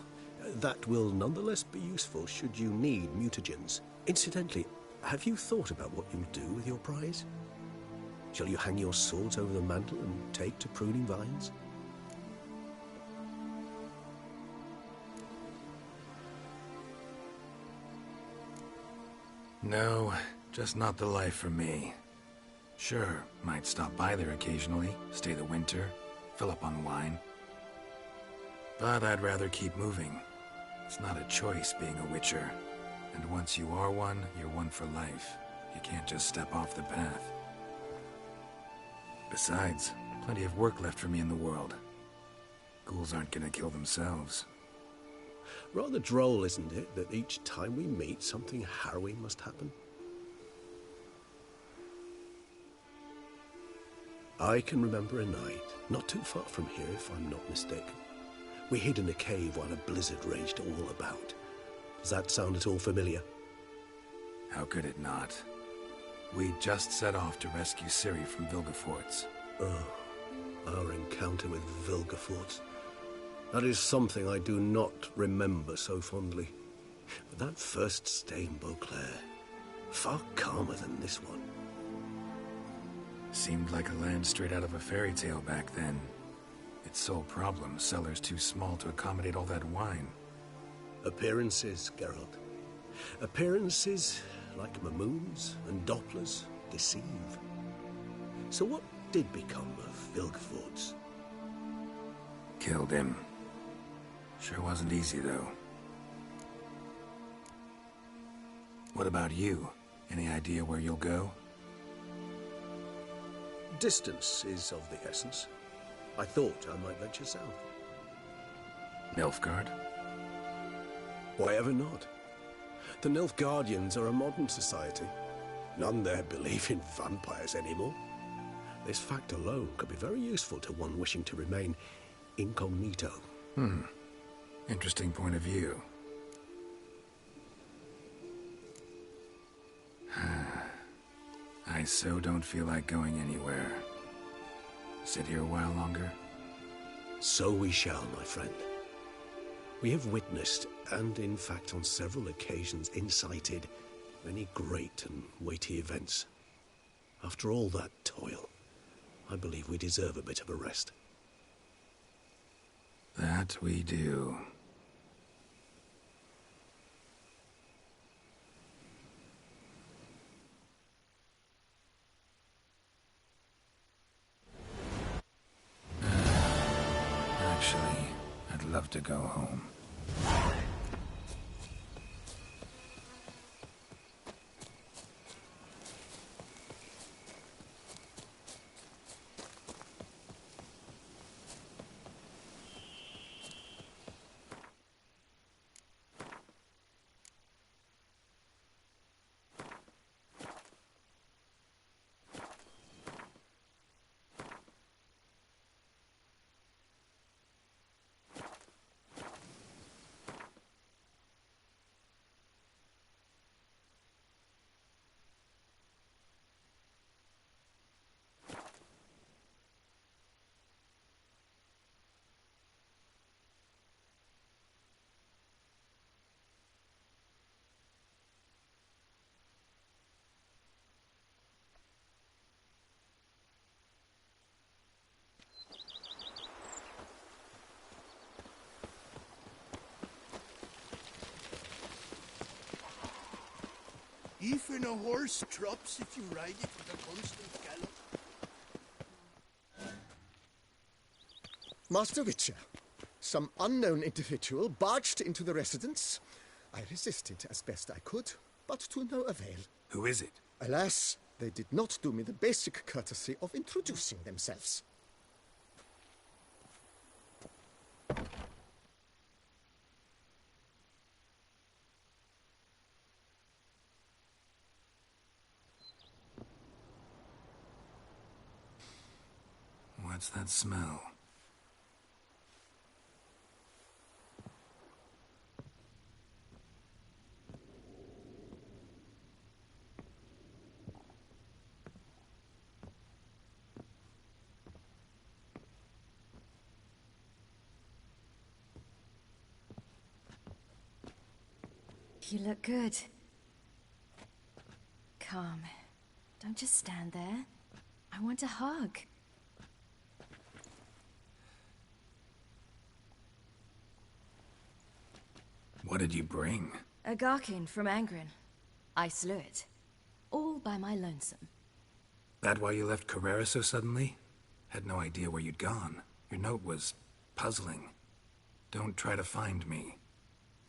That will nonetheless be useful should you need mutagens. Incidentally, have you thought about what you'll do with your prize? Shall you hang your swords over the mantle and take to pruning vines? No, just not the life for me. Sure, might stop by there occasionally, stay the winter, fill up on wine. But I'd rather keep moving. It's not a choice being a witcher. And once you are one, you're one for life. You can't just step off the path. Besides, plenty of work left for me in the world. Ghouls aren't gonna kill themselves. Rather droll, isn't it, that each time we meet, something harrowing must happen? I can remember a night, not too far from here if I'm not mistaken. We hid in a cave while a blizzard raged all about. Does that sound at all familiar? How could it not? We just set off to rescue Siri from Vilgefortz. Oh, our encounter with Vilgefortz. That is something I do not remember so fondly. But that first stay in Beauclair, far calmer than this one. Seemed like a land straight out of a fairy tale back then. Its sole problem, cellars too small to accommodate all that wine. Appearances, Geralt. Appearances, like Mamoons and Dopplers, deceive. So what did become of Vilgefortz? Killed him. Sure wasn't easy, though. What about you? Any idea where you'll go? Distance is of the essence. I thought I might venture south. Nilfgaard? Why ever not? The Nilfgaardians are a modern society. None there believe in vampires anymore. This fact alone could be very useful to one wishing to remain incognito. Interesting point of view. I so don't feel like going anywhere. Sit here a while longer? So we shall, my friend. We have witnessed, and in fact on several occasions incited, many great and weighty events. After all that toil, I believe we deserve a bit of a rest. That we do. Actually, I'd love to go home. Even a horse drops if you ride it with a constant gallop. Master Witcher, some unknown individual barged into the residence. I resisted as best I could, but to no avail. Who is it? Alas, they did not do me the basic courtesy of introducing themselves. What's that smell? You look good. Come. Don't just stand there. I want a hug. What did you bring? A Garkin from Angren. I slew it. All by my lonesome. That why you left Carrera so suddenly? Had no idea where you'd gone. Your note was puzzling. Don't try to find me.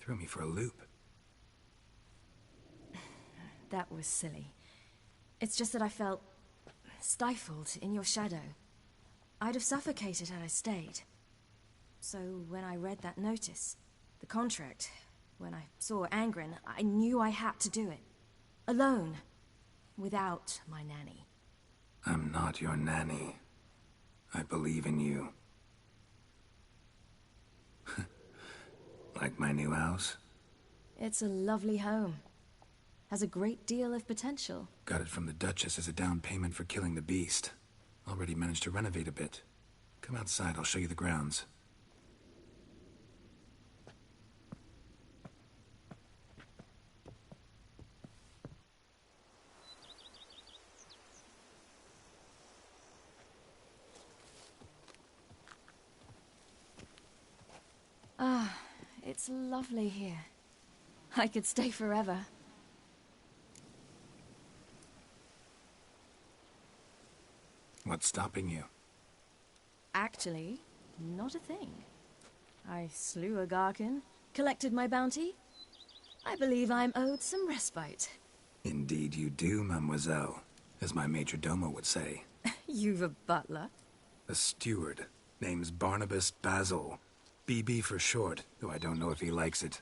Threw me for a loop. That was silly. It's just that I felt stifled in your shadow. I'd have suffocated had I stayed. So when I read that notice, the contract, when I saw Angren, I knew I had to do it. Alone. Without my nanny. I'm not your nanny. I believe in you. Like my new house? It's a lovely home. Has a great deal of potential. Got it from the Duchess as a down payment for killing the beast. Already managed to renovate a bit. Come outside, I'll show you the grounds. Ah, it's lovely here. I could stay forever. What's stopping you? Actually, not a thing. I slew a Garkin, collected my bounty. I believe I'm owed some respite. Indeed you do, mademoiselle, as my major domo would say. You've a butler? A steward. Name's Barnabas Basil. BB for short, though I don't know if he likes it.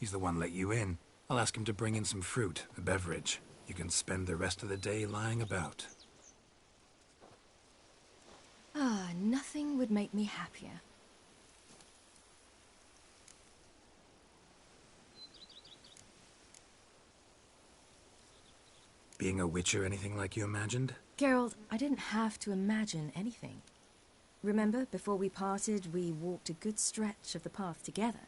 He's the one let you in. I'll ask him to bring in some fruit, a beverage. You can spend the rest of the day lying about. Ah, nothing would make me happier. Being a witcher anything like you imagined? Geralt, I didn't have to imagine anything. Remember, before we parted, we walked a good stretch of the path together.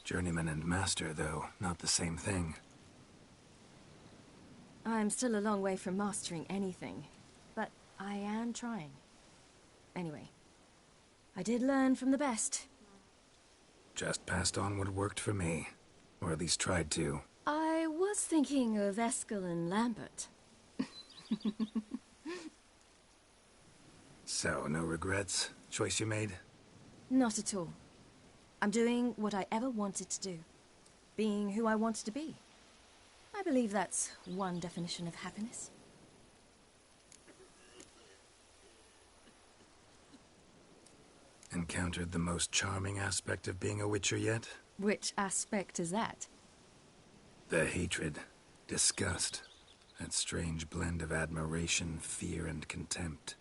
Journeyman and master, though, not the same thing. I'm still a long way from mastering anything, but I am trying. Anyway, I did learn from the best. Just passed on what worked for me. Or at least tried to. I was thinking of Eskel and Lambert. So, no regrets? Choice you made? Not at all. I'm doing what I ever wanted to do. Being who I wanted to be. I believe that's one definition of happiness. Encountered the most charming aspect of being a witcher yet? Which aspect is that? The hatred, disgust, that strange blend of admiration, fear, and contempt.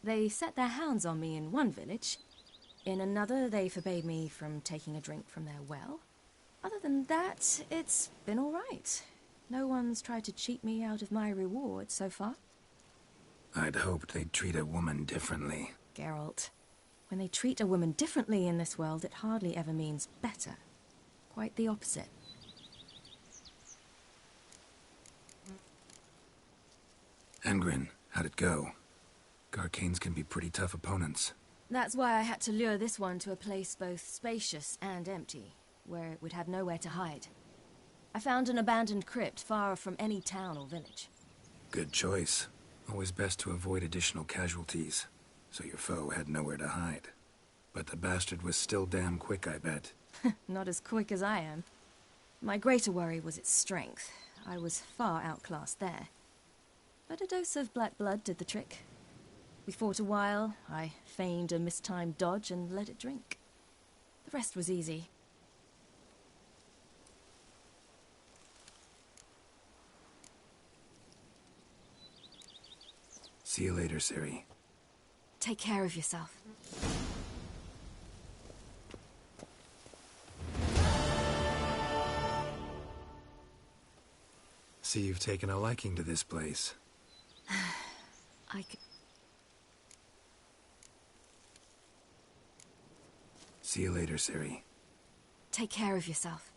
They set their hounds on me in one village. In another, they forbade me from taking a drink from their well. Other than that, it's been all right. No one's tried to cheat me out of my reward so far. I'd hoped they'd treat a woman differently. Geralt, when they treat a woman differently in this world, it hardly ever means better. Quite the opposite. Angren, how'd it go? Garcanes can be pretty tough opponents. That's why I had to lure this one to a place both spacious and empty, where it would have nowhere to hide. I found an abandoned crypt far from any town or village. Good choice. Always best to avoid additional casualties, so your foe had nowhere to hide. But the bastard was still damn quick, I bet. Not as quick as I am. My greater worry was its strength. I was far outclassed there. But a dose of black blood did the trick. We fought a while, I feigned a mistimed dodge and let it drink. The rest was easy. See you later, Siri. Take care of yourself. See you've taken a liking to this place. See you later, Siri. Take care of yourself.